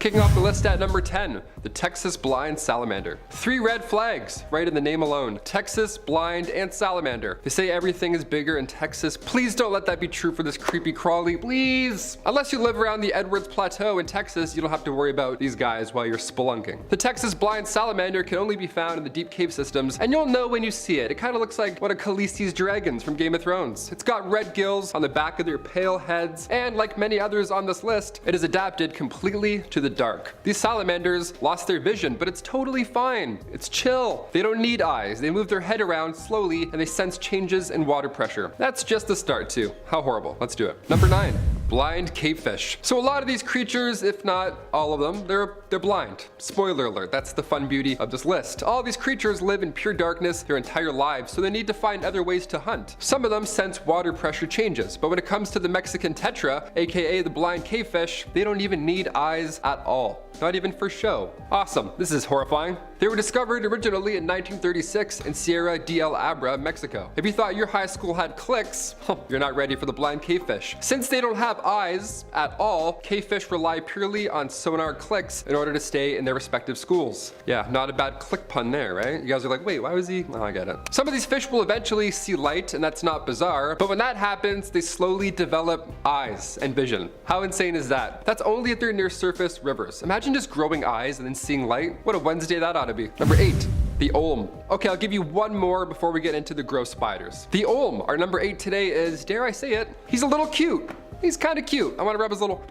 Kicking off the list at number 10, the Texas blind salamander. 3 red flags, right in the name alone. Texas, blind, and salamander. They say everything is bigger in Texas. Please don't let that be true for this creepy crawly, please. Unless you live around the Edwards Plateau in Texas, you don't have to worry about these guys while you're spelunking. The Texas blind salamander can only be found in the deep cave systems, and you'll know when you see it. It kind of looks like one of Khaleesi's dragons from Game of Thrones. It's got red gills on the back of their pale heads, and like many others on this list, it is adapted completely to the dark. These salamanders lost their vision, but it's totally fine. It's chill. They don't need eyes. They move their head around slowly, and they sense changes in water pressure. That's just the start too. How horrible. Let's do it. Number 9. Blind cavefish. So a lot of these creatures, if not all of them, they're blind. Spoiler alert, that's the fun beauty of this list. All of these creatures live in pure darkness their entire lives, so they need to find other ways to hunt. Some of them sense water pressure changes, but when it comes to the Mexican tetra, aka the blind cavefish, they don't even need eyes at all. Not even for show. Awesome. This is horrifying. They were discovered originally in 1936 in Sierra de El Abra, Mexico. If you thought your high school had clicks, you're not ready for the blind cavefish. Since they don't have eyes at all, cavefish rely purely on sonar clicks in order to stay in their respective schools. Yeah, not a bad click pun there, right? You guys are like, wait, why was he? Oh, I get it. Some of these fish will eventually see light, and that's not bizarre, but when that happens, they slowly develop eyes and vision. How insane is that? That's only if they're near surface rivers. Imagine just growing eyes and then seeing light. What a Wednesday that ought to be. Number 8. The olm. Okay, I'll give you one more before we get into the gross spiders. The olm, our number 8 today is, dare I say it, he's a little cute. He's kind of cute. I want to rub his little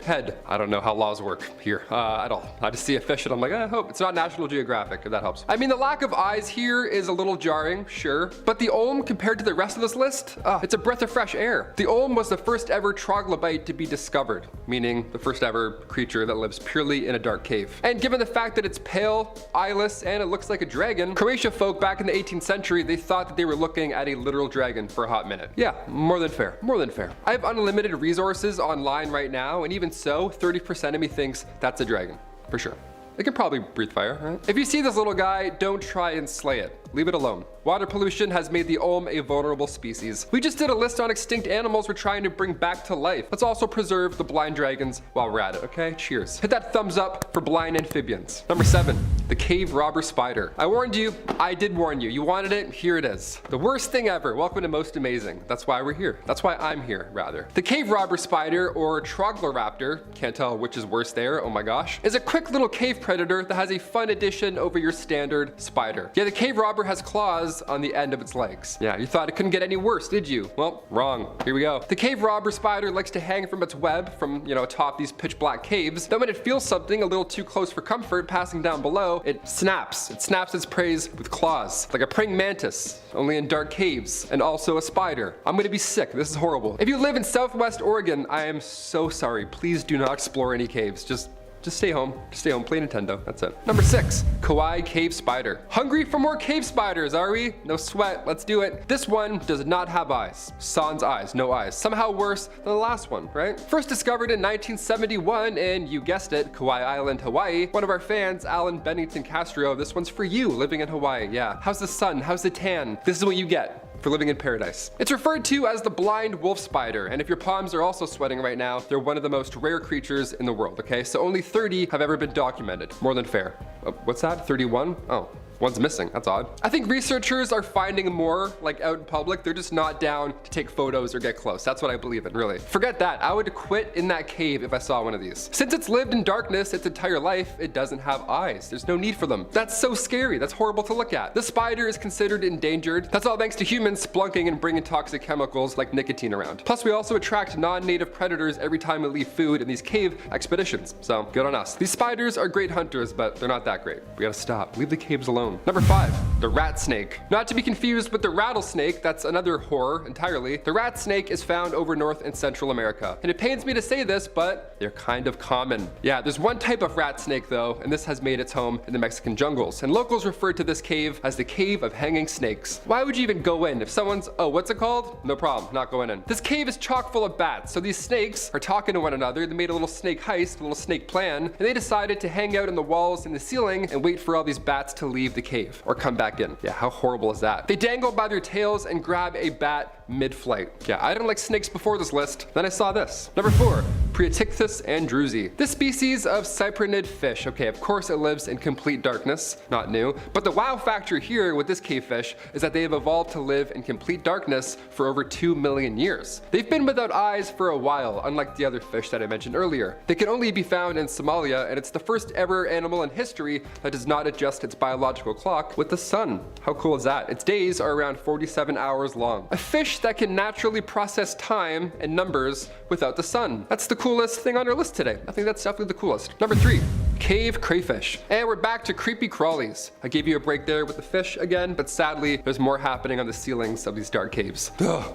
head. I don't know how laws work here at all. I just see a fish and I'm like, I hope it's not National Geographic, if that helps. I mean, the lack of eyes here is a little jarring, sure, but the olm compared to the rest of this list, it's a breath of fresh air. The olm was the first ever troglodyte to be discovered, meaning the first ever creature that lives purely in a dark cave. And given the fact that it's pale, eyeless, and it looks like a dragon, Croatia folk back in the 18th century, they thought that they were looking at a literal dragon for a hot minute. Yeah, more than fair, more than fair. I have unlimited resources online right now, and even so, 30% of me thinks that's a dragon, for sure. It can probably breathe fire, right? If you see this little guy, don't try and slay it. Leave it alone. Water pollution has made the olm a vulnerable species. We just did a list on extinct animals we're trying to bring back to life. Let's also preserve the blind dragons while we're at it, okay? Cheers. Hit that thumbs up for blind amphibians. Number 7, the cave robber spider. I warned you. I did warn you. You wanted it. Here it is. The worst thing ever. Welcome to Most Amazing. That's why we're here. That's why I'm here, rather. The cave robber spider, or Trogloraptor, can't tell which is worse there, oh my gosh, is a quick little cave predator that has a fun addition over your standard spider. Yeah, the cave robber has claws on the end of its legs. Yeah, you thought it couldn't get any worse, did you? Well, wrong. Here we go. The cave robber spider likes to hang from its web from, atop these pitch black caves. Then when it feels something a little too close for comfort passing down below, it snaps. It snaps its prey with claws, like a praying mantis, only in dark caves, and also a spider. I'm gonna be sick. This is horrible. If you live in Southwest Oregon, I am so sorry. Please do not explore any caves. Just stay home. Stay home, play Nintendo. That's it. Number 6, Kawaii Cave Spider. Hungry for more cave spiders, are we? No sweat, let's do it. This one does not have eyes. Sans eyes, no eyes. Somehow worse than the last one, right? First discovered in 1971 in, you guessed it, Kauai Island, Hawaii. One of our fans, Alan Bennington Castro, this one's for you, living in Hawaii. Yeah, how's the sun? How's the tan? This is what you get for living in paradise. It's referred to as the blind wolf spider, and if your palms are also sweating right now, they're one of the most rare creatures in the world, okay? So only 30 have ever been documented. More than fair. What's that? 31? Oh. One's missing, that's odd. I think researchers are finding more out in public. They're just not down to take photos or get close. That's what I believe in, really. Forget that, I would quit in that cave if I saw one of these. Since it's lived in darkness its entire life, it doesn't have eyes. There's no need for them. That's so scary, that's horrible to look at. The spider is considered endangered. That's all thanks to humans splunking and bringing toxic chemicals like nicotine around. Plus we also attract non-native predators every time we leave food in these cave expeditions. So good on us. These spiders are great hunters, but they're not that great. We gotta stop, leave the caves alone. Number 5, the rat snake. Not to be confused with the rattlesnake, that's another horror entirely. The rat snake is found over North and Central America. And it pains me to say this, but they're kind of common. Yeah, there's one type of rat snake though, and this has made its home in the Mexican jungles. And locals refer to this cave as the Cave of Hanging Snakes. Why would you even go in? If someone's, oh, what's it called? No problem, not going in. This cave is chock full of bats, so these snakes are talking to one another. They made a little snake heist, a little snake plan, and they decided to hang out in the walls and the ceiling and wait for all these bats to leave the cave or come back in. Yeah, how horrible is that? They dangle by their tails and grab a bat mid-flight. Yeah, I didn't like snakes before this list. Then I saw this. Number 4, Priaticthus andrewsi. This species of cyprinid fish, okay, of course it lives in complete darkness, not new, but the wow factor here with this cave fish is that they have evolved to live in complete darkness for over 2 million years. They've been without eyes for a while, unlike the other fish that I mentioned earlier. They can only be found in Somalia, and it's the first ever animal in history that does not adjust its biological clock with the sun. How cool is that? Its days are around 47 hours long. A fish that can naturally process time and numbers without the sun. That's the coolest thing on our list today. I think that's definitely the coolest. Number 3. Cave crayfish. And we're back to creepy crawlies. I gave you a break there with the fish again, but sadly, there's more happening on the ceilings of these dark caves. Ugh.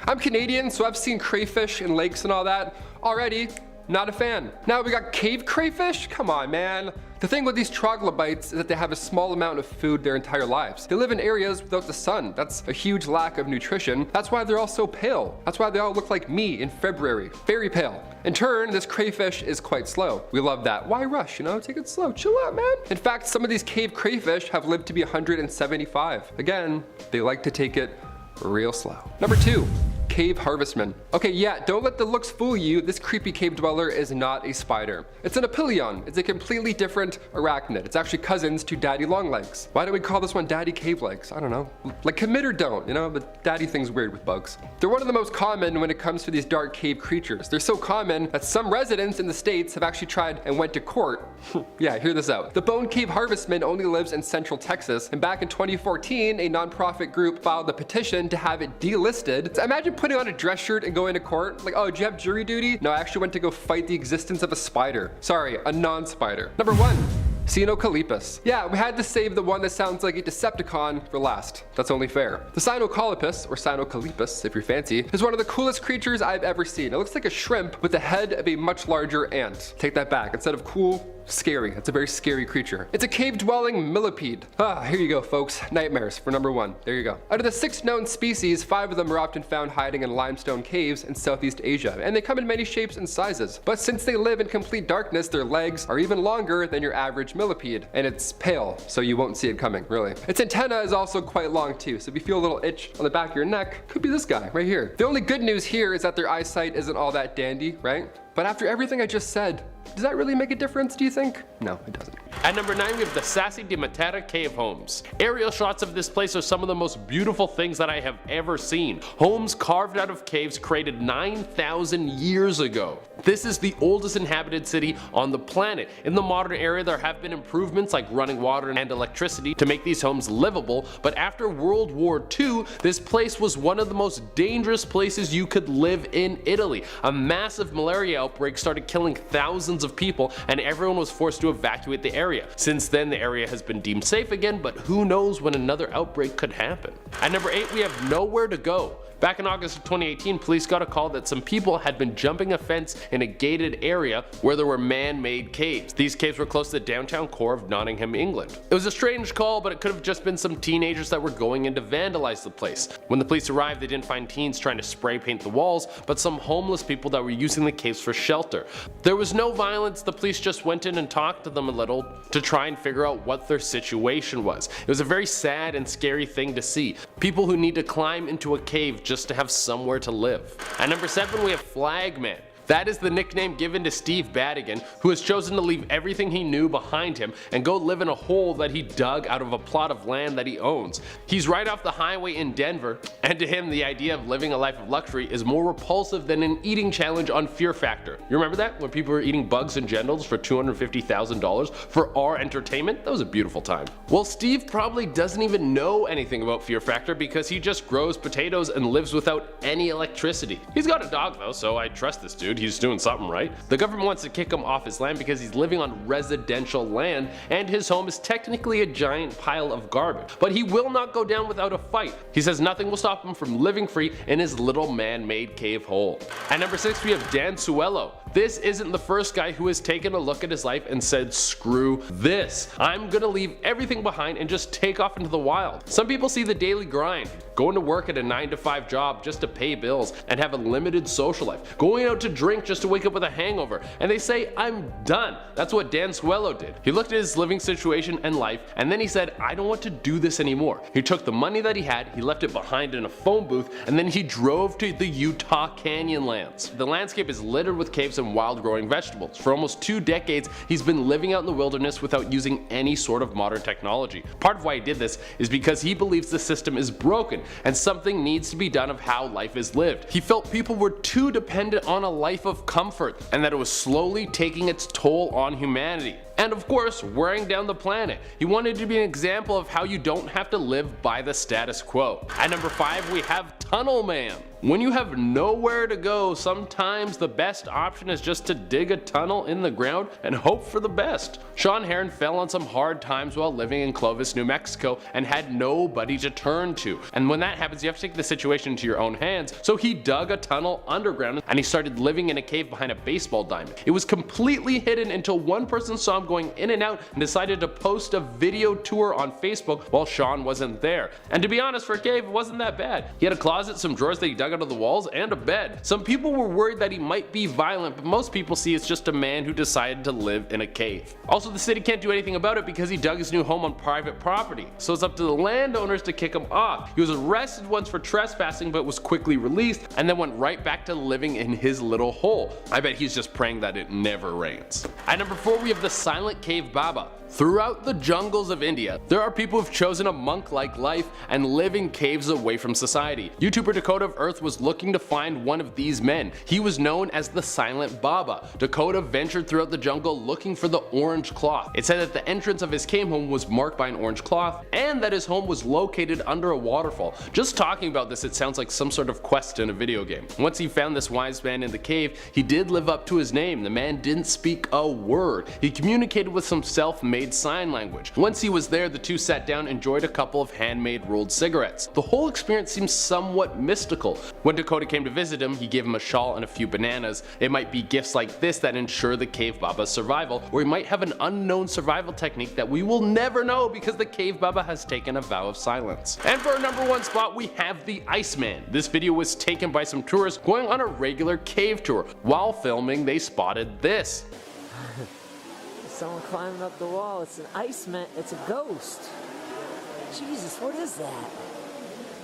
I'm Canadian, so I've seen crayfish in lakes and all that. Already, not a fan. Now we got cave crayfish? Come on, man. The thing with these troglobites is that they have a small amount of food their entire lives. They live in areas without the sun. That's a huge lack of nutrition. That's why they're all so pale. That's why they all look like me in February. Very pale. In turn, this crayfish is quite slow. We love that. Why rush, you know? Take it slow. Chill out, man. In fact, some of these cave crayfish have lived to be 175. Again, they like to take it real slow. Number 2. Cave harvestman. Okay, yeah, don't let the looks fool you. This creepy cave dweller is not a spider. It's an apilion. It's a completely different arachnid. It's actually cousins to daddy longlegs. Why do we call this one daddy cave legs? I don't know. Like commit or don't, you know, but daddy thing's weird with bugs. They're one of the most common when it comes to these dark cave creatures. They're so common that some residents in the States have actually tried and went to court. Yeah, hear this out. The bone cave harvestman only lives in central Texas, and back in 2014, a nonprofit group filed a petition to have it delisted. So imagine putting on a dress shirt and going to court. Like, oh, did you have jury duty? No, I actually went to go fight the existence of a spider. Sorry, a non-spider. Number 1. Cynocolipus. Yeah, we had to save the one that sounds like a Decepticon for last. That's only fair. The Cynocolipus, or Cynocolipus if you're fancy, is one of the coolest creatures I've ever seen. It looks like a shrimp with the head of a much larger ant. Take that back. Instead of cool, scary. It's a very scary creature. It's a cave-dwelling millipede. Here you go, folks. Nightmares for number 1. There you go. Out of the 6 known species, 5 of them are often found hiding in limestone caves in Southeast Asia, and they come in many shapes and sizes. But since they live in complete darkness, their legs are even longer than your average millipede, and it's pale, so you won't see it coming, really. Its antenna is also quite long too, so if you feel a little itch on the back of your neck, could be this guy right here. The only good news here is that their eyesight isn't all that dandy, right? But after everything I just said, does that really make a difference, do you think? No, it doesn't. At number 9, we have the Sassi di Matera cave homes. Aerial shots of this place are some of the most beautiful things that I have ever seen. Homes carved out of caves created 9,000 years ago. This is the oldest inhabited city on the planet. In the modern era, there have been improvements like running water and electricity to make these homes livable, but after World War II, this place was one of the most dangerous places you could live in Italy. A massive malaria outbreak started killing thousands of people, and everyone was forced to evacuate the area. Since then, the area has been deemed safe again, but who knows when another outbreak could happen. At number 8, we have Nowhere to Go. Back in August of 2018, police got a call that some people had been jumping a fence in a gated area where there were man-made caves. These caves were close to the downtown core of Nottingham, England. It was a strange call, but it could have just been some teenagers that were going in to vandalize the place. When the police arrived, they didn't find teens trying to spray paint the walls, but some homeless people that were using the caves for shelter. There was no violence. The police just went in and talked to them a little to try and figure out what their situation was. It was a very sad and scary thing to see. People who need to climb into a cave just to have somewhere to live. At number 7, we have Flagman. That is the nickname given to Steve Badigan, who has chosen to leave everything he knew behind him and go live in a hole that he dug out of a plot of land that he owns. He's right off the highway in Denver, and to him the idea of living a life of luxury is more repulsive than an eating challenge on Fear Factor. You remember that? When people were eating bugs and genitals for $250,000 for our entertainment? That was a beautiful time. Well, Steve probably doesn't even know anything about Fear Factor because he just grows potatoes and lives without any electricity. He's got a dog though, so I trust this dude. He's doing something right. The government wants to kick him off his land because he's living on residential land and his home is technically a giant pile of garbage. But he will not go down without a fight. He says nothing will stop him from living free in his little man-made cave hole. At number 6, we have Dan Suello. This isn't the first guy who has taken a look at his life and said, screw this. I'm gonna leave everything behind and just take off into the wild. Some people see the daily grind, going to work at a 9-to-5 job just to pay bills and have a limited social life, going out to drink just to wake up with a hangover, and they say, I'm done. That's what Dan Suello did. He looked at his living situation and life, and then he said, I don't want to do this anymore. He took the money that he had, he left it behind in a phone booth, and then he drove to the Utah Canyonlands. The landscape is littered with caves caves and wild growing vegetables. For almost 2 decades, he's been living out in the wilderness without using any sort of modern technology. Part of why he did this is because he believes the system is broken and something needs to be done of how life is lived. He felt people were too dependent on a life of comfort and that it was slowly taking its toll on humanity. And of course, wearing down the planet. He wanted to be an example of how you don't have to live by the status quo. At number 5, we have Tunnel Man. When you have nowhere to go, sometimes the best option is just to dig a tunnel in the ground and hope for the best. Sean Heron fell on some hard times while living in Clovis, New Mexico and had nobody to turn to. And when that happens, you have to take the situation into your own hands. So he dug a tunnel underground and he started living in a cave behind a baseball diamond. It was completely hidden until one person saw him going in and out and decided to post a video tour on Facebook while Sean wasn't there. And to be honest, for a cave, it wasn't that bad. He had a closet, some drawers that he dug out of the walls, and a bed. Some people were worried that he might be violent, but most people see it's just a man who decided to live in a cave. Also, the city can't do anything about it because he dug his new home on private property, so it's up to the landowners to kick him off. He was arrested once for trespassing but was quickly released and then went right back to living in his little hole. I bet he's just praying that it never rains. At number 4, we have the Silent Cave Baba. Throughout the jungles of India, there are people who've chosen a monk-like life and live in caves away from society. YouTuber Dakota of Earth was looking to find one of these men. He was known as the Silent Baba. Dakota ventured throughout the jungle looking for the orange cloth. It said that the entrance of his cave home was marked by an orange cloth and that his home was located under a waterfall. Just talking about this, it sounds like some sort of quest in a video game. Once he found this wise man in the cave, he did live up to his name. The man didn't speak a word. He communicated with some self-made sign language. Once he was there, the two sat down and enjoyed a couple of handmade rolled cigarettes. The whole experience seems somewhat mystical. When Dakota came to visit him, he gave him a shawl and a few bananas. It might be gifts like this that ensure the Cave Baba's survival, or he might have an unknown survival technique that we will never know because the Cave Baba has taken a vow of silence. And for our number 1 spot, we have the Iceman. This video was taken by some tourists going on a regular cave tour. While filming, they spotted this. Someone climbing up the wall. It's an Iceman. It's a ghost. Jesus, what is that?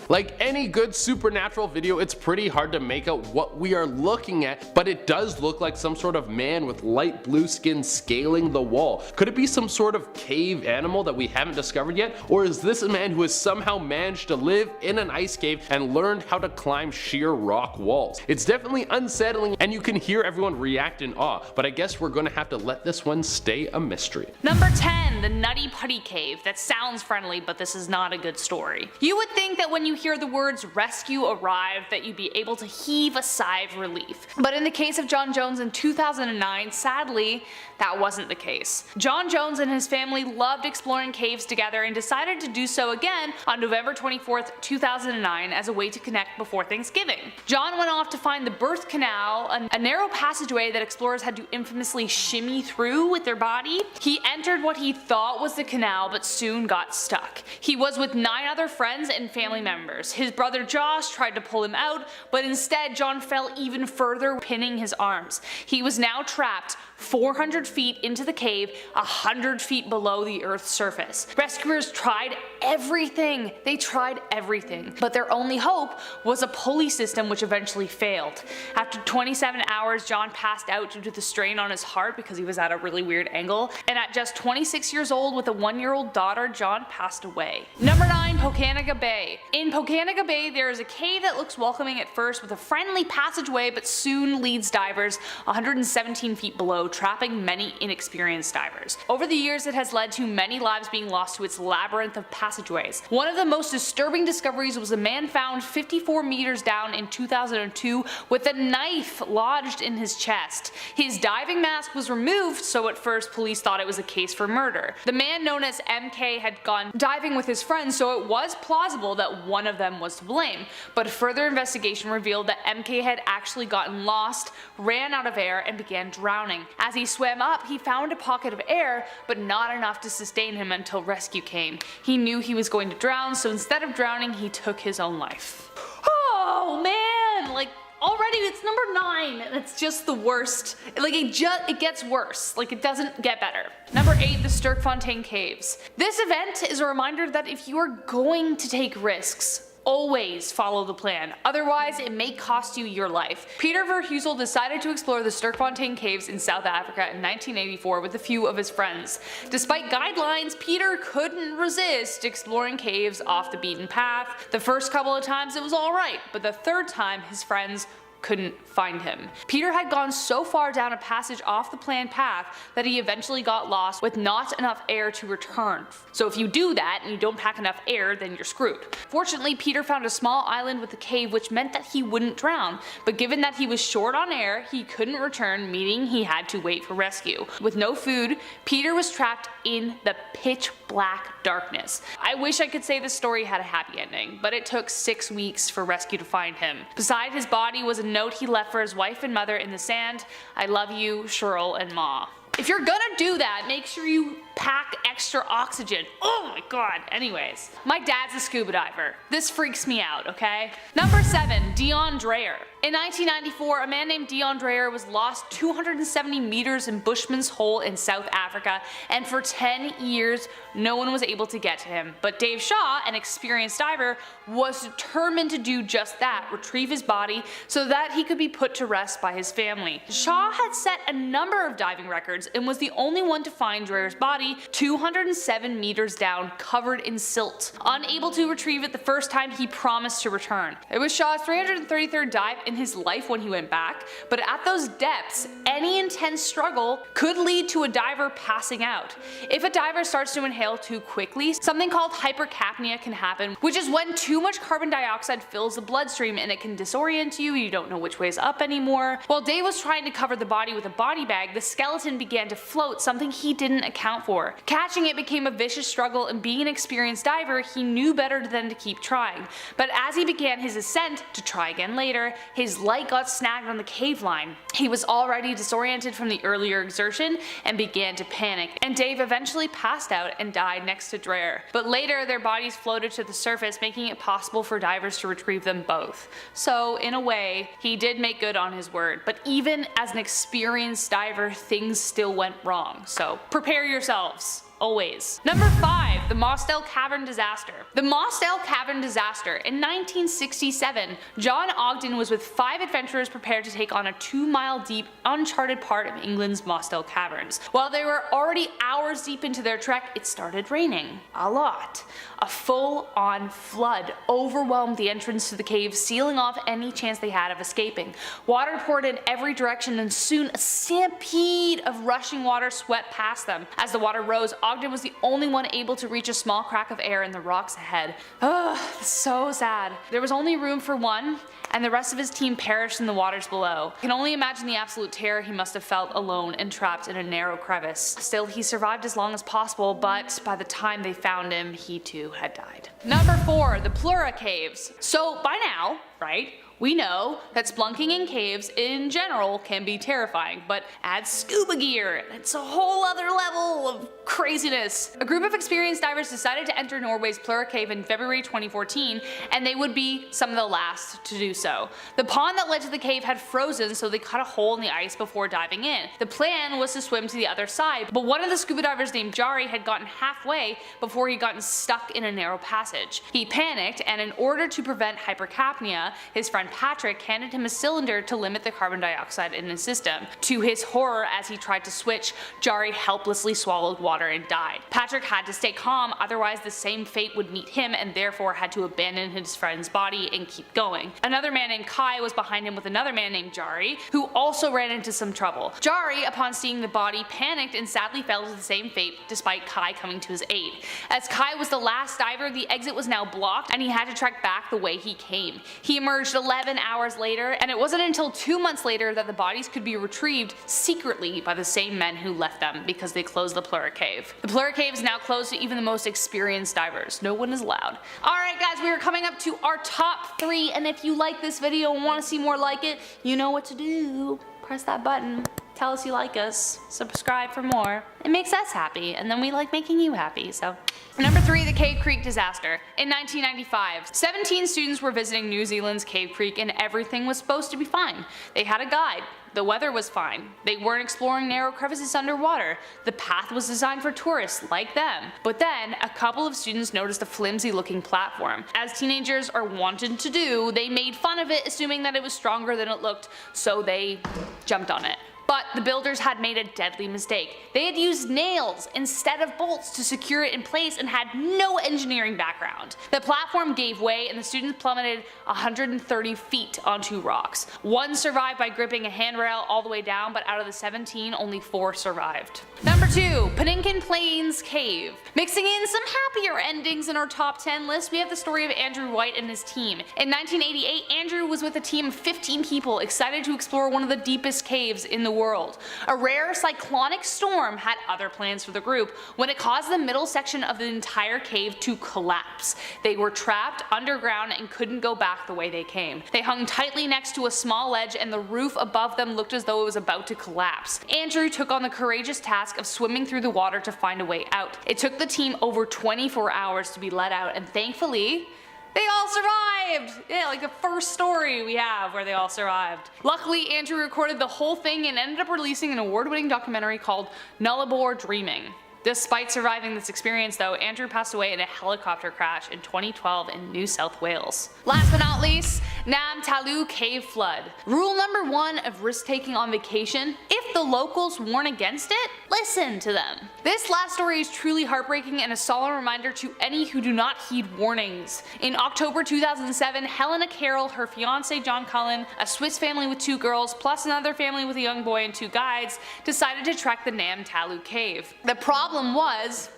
Like any good supernatural video, it's pretty hard to make out what we are looking at, but it does look like some sort of man with light blue skin scaling the wall. Could it be some sort of cave animal that we haven't discovered yet? Or is this a man who has somehow managed to live in an ice cave and learned how to climb sheer rock walls? It's definitely unsettling and you can hear everyone react in awe, but I guess we're gonna have to let this one stay a mystery. Number 10, the Nutty Putty Cave. That sounds friendly, but this is not a good story. You would think that when you hear the words rescue arrived that you'd be able to heave a sigh of relief. But in the case of John Jones in 2009, sadly, that wasn't the case. John Jones and his family loved exploring caves together and decided to do so again on November 24th, 2009 as a way to connect before Thanksgiving. John went off to find the birth canal, a narrow passageway that explorers had to infamously shimmy through with their body. He entered what he thought was the canal but soon got stuck. He was with 9 other friends and family members. His brother Josh tried to pull him out, but instead John fell even further, pinning his arms. He was now trapped 400 feet into the cave, 100 feet below the Earth's surface. Rescuers tried everything. They tried everything, but their only hope was a pulley system which eventually failed. After 27 hours, John passed out due to the strain on his heart because he was at a really weird angle, and at just 26 years old with a 1-year-old daughter, John passed away. Number 9, Pocan Bay. In Pocan Bay, there is a cave that looks welcoming at first with a friendly passageway but soon leads divers 117 feet below, trapping many inexperienced divers. Over the years, it has led to many lives being lost to its labyrinth of passageways. One of the most disturbing discoveries was a man found 54 meters down in 2002 with a knife lodged in his chest. His diving mask was removed, so at first police thought it was a case for murder. The man known as MK had gone diving with his friends, so it was plausible that one of them was to blame, but further investigation revealed that MK had actually gotten lost, ran out of air, and began drowning. As he swam up, he found a pocket of air, but not enough to sustain him until rescue came. He knew he was going to drown, so instead of drowning, he took his own life. Oh man, like already it's number 9 and it's just the worst. Like it gets worse, like it doesn't get better. Number 8, the STK Fontaine Caves. This event is a reminder that if you are going to take risks, Always follow the plan, otherwise it may cost you your life. Peter Verheusel decided to explore the STK Fontaine Caves in South Africa in 1984 with a few of his friends. Despite guidelines, Peter couldn't resist exploring caves off the beaten path. The first couple of times it was alright, but the third time his friends couldn't find him. Peter had gone so far down a passage off the planned path that he eventually got lost with not enough air to return. So if you do that and you don't pack enough air, then you're screwed. Fortunately, Peter found a small island with a cave which meant that he wouldn't drown, but given that he was short on air, he couldn't return, meaning he had to wait for rescue. With no food, Peter was trapped in the pitch black darkness. I wish I could say this story had a happy ending, but it took 6 weeks for rescue to find him. Beside his body was a note he left for his wife and mother in the sand: "I love you, Cheryl and Ma." If you're gonna do that, make sure you pack extra oxygen. Oh my god. Anyways, my dad's a scuba diver. This freaks me out, okay? Number 7, Dion Dreer. In 1994, a man named Dion Dreer was lost 270 meters in Bushman's Hole in South Africa, and for 10 years, no one was able to get to him. But Dave Shaw, an experienced diver, was determined to do just that, retrieve his body so that he could be put to rest by his family. Shaw had set a number of diving records and was the only one to find Dreer's body 207 meters down, covered in silt. Unable to retrieve it the first time, he promised to return. It was Shaw's 333rd dive in his life when he went back, but at those depths, any intense struggle could lead to a diver passing out. If a diver starts to inhale too quickly, something called hypercapnia can happen, which is when too much carbon dioxide fills the bloodstream and it can disorient you, you don't know which way is up anymore. While Dave was trying to cover the body with a body bag, the skeleton began to float, something he didn't account for. Catching it became a vicious struggle, and being an experienced diver, he knew better than to keep trying. But as he began his ascent, to try again later, his light got snagged on the cave line. He was already disoriented from the earlier exertion and began to panic, and Dave eventually passed out and died next to Dreer. But later their bodies floated to the surface, making it possible for divers to retrieve them both. So in a way, he did make good on his word, but even as an experienced diver, things still went wrong. So prepare yourselves. Always. Number 5, the Mosel Cavern disaster. The Mosel Cavern disaster. In 1967, John Ogden was with 5 adventurers prepared to take on a 2-mile deep, uncharted part of England's Mosel Caverns. While they were already hours deep into their trek, it started raining. A lot. A full-on flood overwhelmed the entrance to the cave, sealing off any chance they had of escaping. Water poured in every direction, and soon a stampede of rushing water swept past them. As the water rose, Ogden was the only one able to reach a small crack of air in the rocks ahead. Ugh, so sad. There was only room for one, and the rest of his team perished in the waters below. I can only imagine the absolute terror he must have felt alone and trapped in a narrow crevice. Still, he survived as long as possible, but by the time they found him, he too had died. Number 4, the Plur Caves. So by now, right, we know that splunking in caves in general can be terrifying, but add scuba gear and it's a whole other level of craziness. A group of experienced divers decided to enter Norway's Plur Cave in February 2014, and they would be some of the last to do so. The pond that led to the cave had frozen, so they cut a hole in the ice before diving in. The plan was to swim to the other side, but one of the scuba divers named Jari had gotten halfway before he gotten stuck in a narrow passage. He panicked, and in order to prevent hypercapnia, his friend Patrick handed him a cylinder to limit the carbon dioxide in his system. To his horror, as he tried to switch, Jari helplessly swallowed water and died. Patrick had to stay calm, otherwise the same fate would meet him, and therefore had to abandon his friend's body and keep going. Another man named Kai was behind him with another man named Jari, who also ran into some trouble. Jari, upon seeing the body, panicked and sadly fell to the same fate despite Kai coming to his aid. As Kai was the last diver, the exit was now blocked and he had to trek back the way he came. He emerged 11 hours later, and it wasn't until 2 months later that the bodies could be retrieved secretly by the same men who left them, because they closed the Plur Cave. The Plur Cave is now closed to even the most experienced divers. No one is allowed. Alright guys, we are coming up to our top 3, and if you like this video and want to see more like it, you know what to do. Press that button. Tell us you like us. Subscribe for more. It makes us happy, and then we like making you happy, so. Number 3, the Cave Creek disaster. In 1995, 17 students were visiting New Zealand's Cave Creek and everything was supposed to be fine. They had a guide, The weather was fine. They weren't exploring narrow crevices underwater. The path was designed for tourists like them. But then, a couple of students noticed a flimsy looking platform. As teenagers are wanted to do, they made fun of it, assuming that it was stronger than it looked, so they jumped on it. But the builders had made a deadly mistake. They had used nails instead of bolts to secure it in place and had no engineering background. The platform gave way and the students plummeted 130 feet onto rocks. One survived by gripping a handrail all the way down, but out of the 17, only 4 survived. Number 2, Pinkin Plains Cave. Mixing in some happier endings in our top 10 list, we have the story of Andrew White and his team. In 1988, Andrew was with a team of 15 people excited to explore one of the deepest caves in the world. A rare cyclonic storm had other plans for the group when it caused the middle section of the entire cave to collapse. They were trapped underground and couldn't go back the way they came. They hung tightly next to a small ledge and the roof above them looked as though it was about to collapse. Andrew took on the courageous task of swimming through the water to find a way out. It took the team over 24 hours to be let out, and thankfully, they all survived! Yeah, like the first story we have where they all survived. Luckily, Andrew recorded the whole thing and ended up releasing an award-winning documentary called Nullarbor Dreaming. Despite surviving this experience though, Andrew passed away in a helicopter crash in 2012 in New South Wales. Last but not least, Namtaloo Cave flood. Rule number 1 of risk-taking on vacation: if the locals warn against it, listen to them. This last story is truly heartbreaking and a solemn reminder to any who do not heed warnings. In October 2007, Helena Carroll, her fiance John Cullen, a Swiss family with 2 girls, plus another family with a young boy and 2 guides, decided to trek the Namtaloo Cave. The problem was,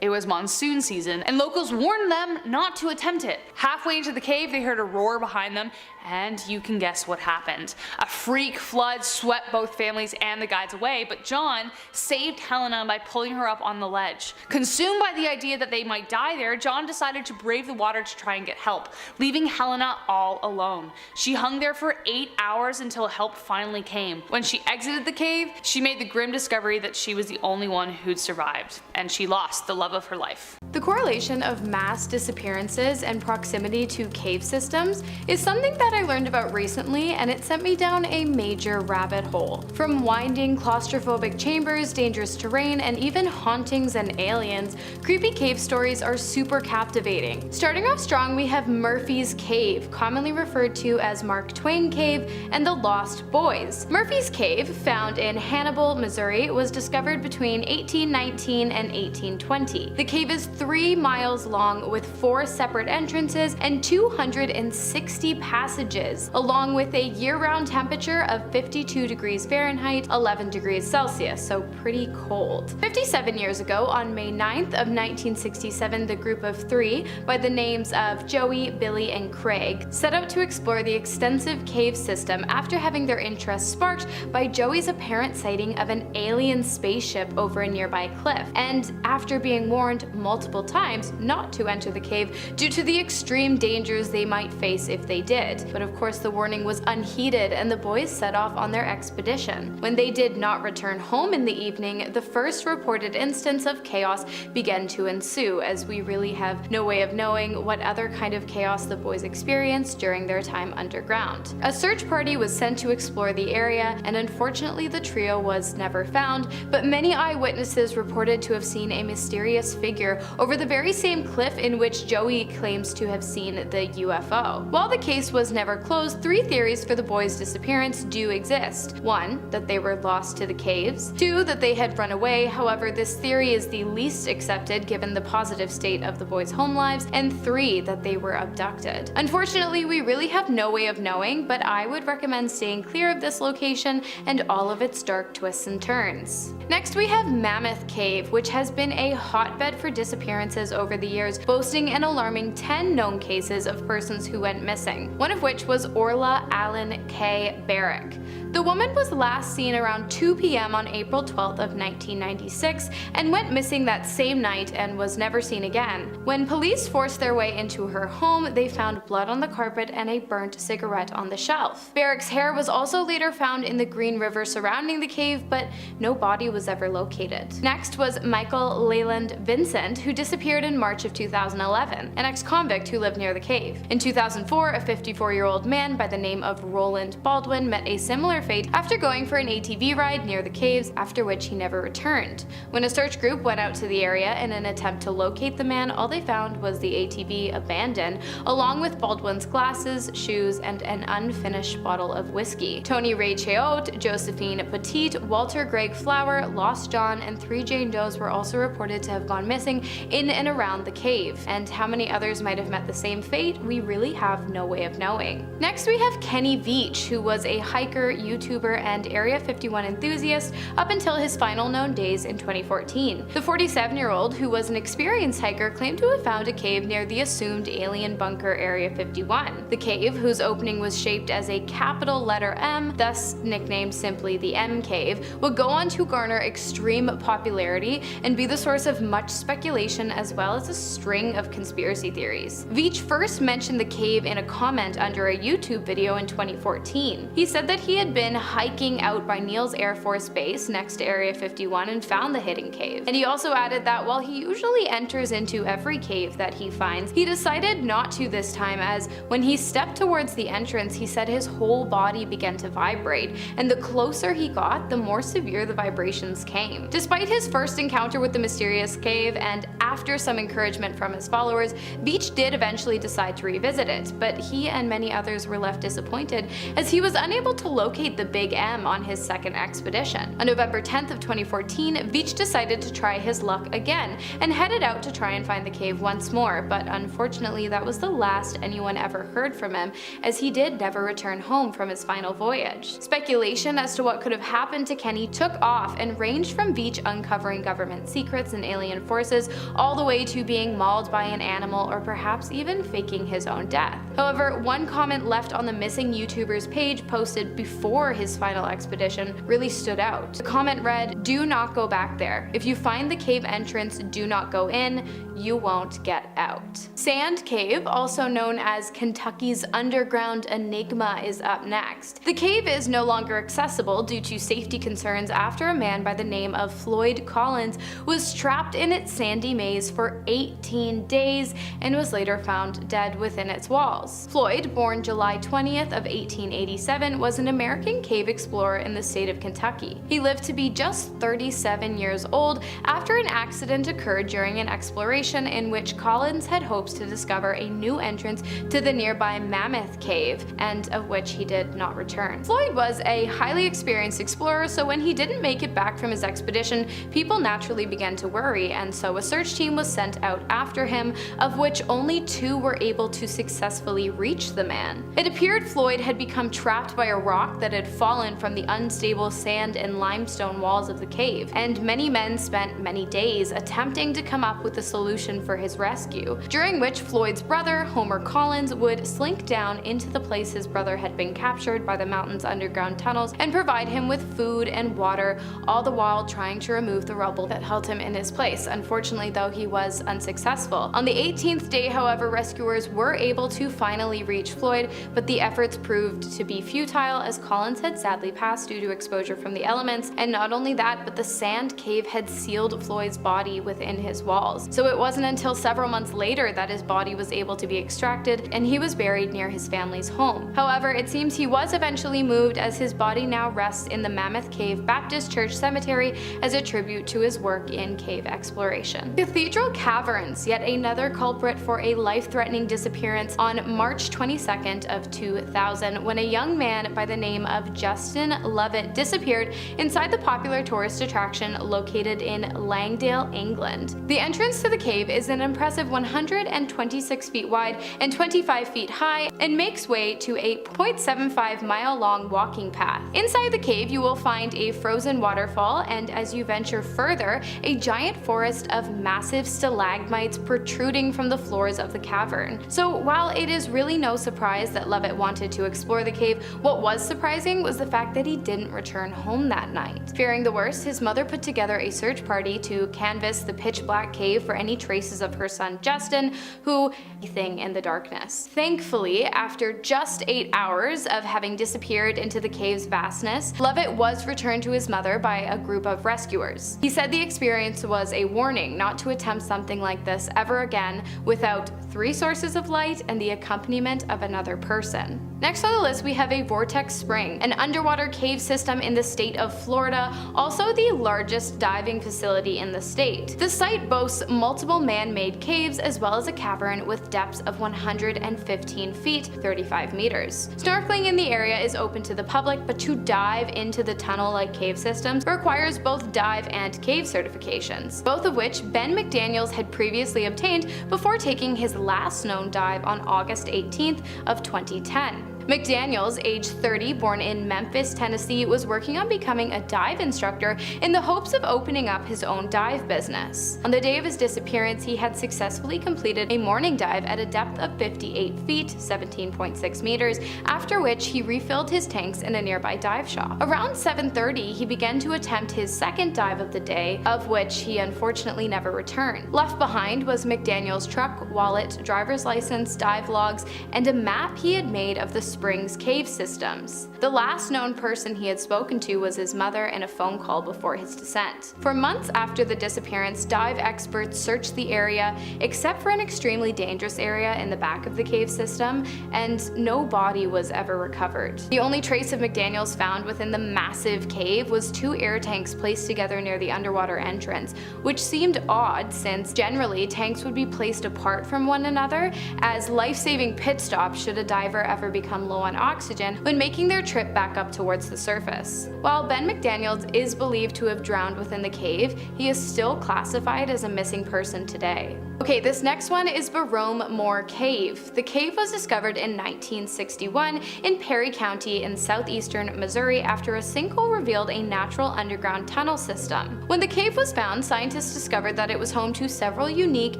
it was monsoon season, and locals warned them not to attempt it. Halfway into the cave, they heard a roar behind them, and you can guess what happened. A freak flood swept both families and the guides away, but John saved Helena by pulling her up on the ledge. Consumed by the idea that they might die there, John decided to brave the water to try and get help, leaving Helena all alone. She hung there for 8 hours until help finally came. When she exited the cave, she made the grim discovery that she was the only one who'd survived, and she lost the love of her life. The correlation of mass disappearances and proximity to cave systems is something that I learned about recently, and it sent me down a major rabbit hole. From winding claustrophobic chambers, dangerous terrain, and even hauntings and aliens, creepy cave stories are super captivating. Starting off strong, we have Murphy's Cave, commonly referred to as Mark Twain Cave and the Lost Boys. Murphy's Cave, found in Hannibal, Missouri, was discovered between 1819 and 1820. The cave is 3 miles long with 4 separate entrances and 260 passages, along with a year-round temperature of 52 degrees Fahrenheit, 11 degrees Celsius, so pretty cold. 57 years ago, on May 9th of 1967, the group of 3, by the names of Joey, Billy, and Craig, set out to explore the extensive cave system after having their interest sparked by Joey's apparent sighting of an alien spaceship over a nearby cliff, and after being warned multiple times not to enter the cave due to the extreme dangers they might face if they did. But of course the warning was unheeded and the boys set off on their expedition. When they did not return home in the evening, the first reported instance of chaos began to ensue, as we really have no way of knowing what other kind of chaos the boys experienced during their time underground. A search party was sent to explore the area, and unfortunately the trio was never found, but many eyewitnesses reported to have seen a mysterious figure over the very same cliff in which Joey claims to have seen the UFO. While the case was never closed, 3 theories for the boys' disappearance do exist. 1, that they were lost to the caves. 2, that they had run away, however this theory is the least accepted given the positive state of the boys' home lives. And 3, that they were abducted. Unfortunately, we really have no way of knowing, but I would recommend staying clear of this location and all of its dark twists and turns. Next we have Mammoth Cave, which has been a hotbed for disappearances over the years, boasting an alarming 10 known cases of persons who went missing, one of which was Orla Allen K. Barrick. The woman was last seen around 2 p.m. on April 12th of 1996 and went missing that same night and was never seen again. When police forced their way into her home, they found blood on the carpet and a burnt cigarette on the shelf. Barrick's hair was also later found in the Green River surrounding the cave, but no body was ever located. Next was Michael Leyland Vincent, who disappeared in March of 2011, an ex-convict who lived near the cave. In 2004, a 54-year-old man by the name of Roland Baldwin met a similar their fate after going for an ATV ride near the caves, after which he never returned. When a search group went out to the area in an attempt to locate the man, all they found was the ATV abandoned, along with Baldwin's glasses, shoes, and an unfinished bottle of whiskey. Tony Ray Cheot, Josephine Petit, Walter Greg Flower, Lost John, and 3 Jane Does were also reported to have gone missing in and around the cave, and how many others might have met the same fate, we really have no way of knowing. Next we have Kenny Veach, who was a hiker, YouTuber, and Area 51 enthusiast up until his final known days in 2014. The 47-year-old, who was an experienced hiker, claimed to have found a cave near the assumed alien bunker Area 51. The cave, whose opening was shaped as a capital letter M, thus nicknamed simply the M Cave, would go on to garner extreme popularity and be the source of much speculation as well as a string of conspiracy theories. Veach first mentioned the cave in a comment under a YouTube video in 2014. He said that he had been hiking out by Neal's Air Force Base next to Area 51 and found the hidden cave. And he also added that while he usually enters into every cave that he finds, he decided not to this time, as when he stepped towards the entrance, he said his whole body began to vibrate, and the closer he got, the more severe the vibrations came. Despite his first encounter with the mysterious cave, and after some encouragement from his followers, Veach did eventually decide to revisit it, but he and many others were left disappointed as he was unable to locate the Big M on his second expedition. On November 10th of 2014, Veach decided to try his luck again and headed out to try and find the cave once more, but unfortunately that was the last anyone ever heard from him, as he did never return home from his final voyage. Speculation as to what could have happened to Kenny took off and ranged from Veach uncovering government secrets and alien forces all the way to being mauled by an animal or perhaps even faking his own death. However, one comment left on the missing YouTuber's page posted before his final expedition really stood out. The comment read, "Do not go back there. If you find the cave entrance, do not go in. You won't get out." Sand Cave, also known as Kentucky's underground enigma, is up next. The cave is no longer accessible due to safety concerns after a man by the name of Floyd Collins was trapped in its sandy maze for 18 days and was later found dead within its walls. Floyd, born July 20th of 1887, was an American cave explorer in the state of Kentucky. He lived to be just 37 years old after an accident occurred during an exploration in which Collins had hopes to discover a new entrance to the nearby Mammoth Cave, and of which he did not return. Floyd was a highly experienced explorer, so when he didn't make it back from his expedition, people naturally began to worry, and so a search team was sent out after him, of which only 2 were able to successfully reach the man. It appeared Floyd had become trapped by a rock that had fallen from the unstable sand and limestone walls of the cave, and many men spent many days attempting to come up with a solution for his rescue, during which Floyd's brother, Homer Collins, would slink down into the place his brother had been captured by the mountain's underground tunnels and provide him with food and water, all the while trying to remove the rubble that held him in his place. Unfortunately, though, he was unsuccessful. On the 18th day, however, rescuers were able to finally reach Floyd, but the efforts proved to be futile as Collins had sadly passed due to exposure from the elements, and not only that, but the sand cave had sealed Floyd's body within his walls. So it wasn't until several months later that his body was able to be extracted and he was buried near his family's home. However, it seems he was eventually moved, as his body now rests in the Mammoth Cave Baptist Church Cemetery as a tribute to his work in cave exploration. Cathedral Caverns, yet another culprit for a life-threatening disappearance on March 22nd of 2000, when a young man by the name of Justin Lovett disappeared inside the popular tourist attraction located in Langdale, England. The entrance to the cave is an impressive 126 feet wide and 25 feet high, and makes way to a 0.75-mile-long walking path. Inside the cave you will find a frozen waterfall, and as you venture further, a giant forest of massive stalagmites protruding from the floors of the cavern. So while it is really no surprise that Lovett wanted to explore the cave, what was surprising was the fact that he didn't return home that night. Fearing the worst, his mother put together a search party to canvass the pitch-black cave for any traces of her son Justin, who anything in the darkness. Thankfully, after just 8 hours of having disappeared into the cave's vastness, Lovett was returned to his mother by a group of rescuers. He said the experience was a warning not to attempt something like this ever again without 3 sources of light and the accompaniment of another person. Next on the list we have a Vortex Spring, an underwater cave system in the state of Florida, also the largest diving facility in the state. The site boasts multiple man-made caves as well as a cavern with depths of 115 feet, 35 meters. Snorkeling in the area is open to the public, but to dive into the tunnel-like cave systems requires both dive and cave certifications, both of which Ben McDaniel had previously obtained before taking his last known dive on August 18th of 2010. McDaniel, age 30, born in Memphis, Tennessee, was working on becoming a dive instructor in the hopes of opening up his own dive business. On the day of his disappearance, he had successfully completed a morning dive at a depth of 58 feet, 17.6 meters, after which he refilled his tanks in a nearby dive shop. Around 7:30, he began to attempt his second dive of the day, of which he unfortunately never returned. Left behind was McDaniel's truck, wallet, driver's license, dive logs, and a map he had made of the Springs cave systems. The last known person he had spoken to was his mother in a phone call before his descent. For months after the disappearance, dive experts searched the area except for an extremely dangerous area in the back of the cave system, and no body was ever recovered. The only trace of McDaniel's found within the massive cave was 2 air tanks placed together near the underwater entrance, which seemed odd since generally tanks would be placed apart from one another as life-saving pit stops should a diver ever become low on oxygen when making their trip back up towards the surface. While Ben McDaniel is believed to have drowned within the cave, he is still classified as a missing person today. Okay, this next one is Bome Cave. The cave was discovered in 1961 in Perry County in southeastern Missouri after a sinkhole revealed a natural underground tunnel system. When the cave was found, scientists discovered that it was home to several unique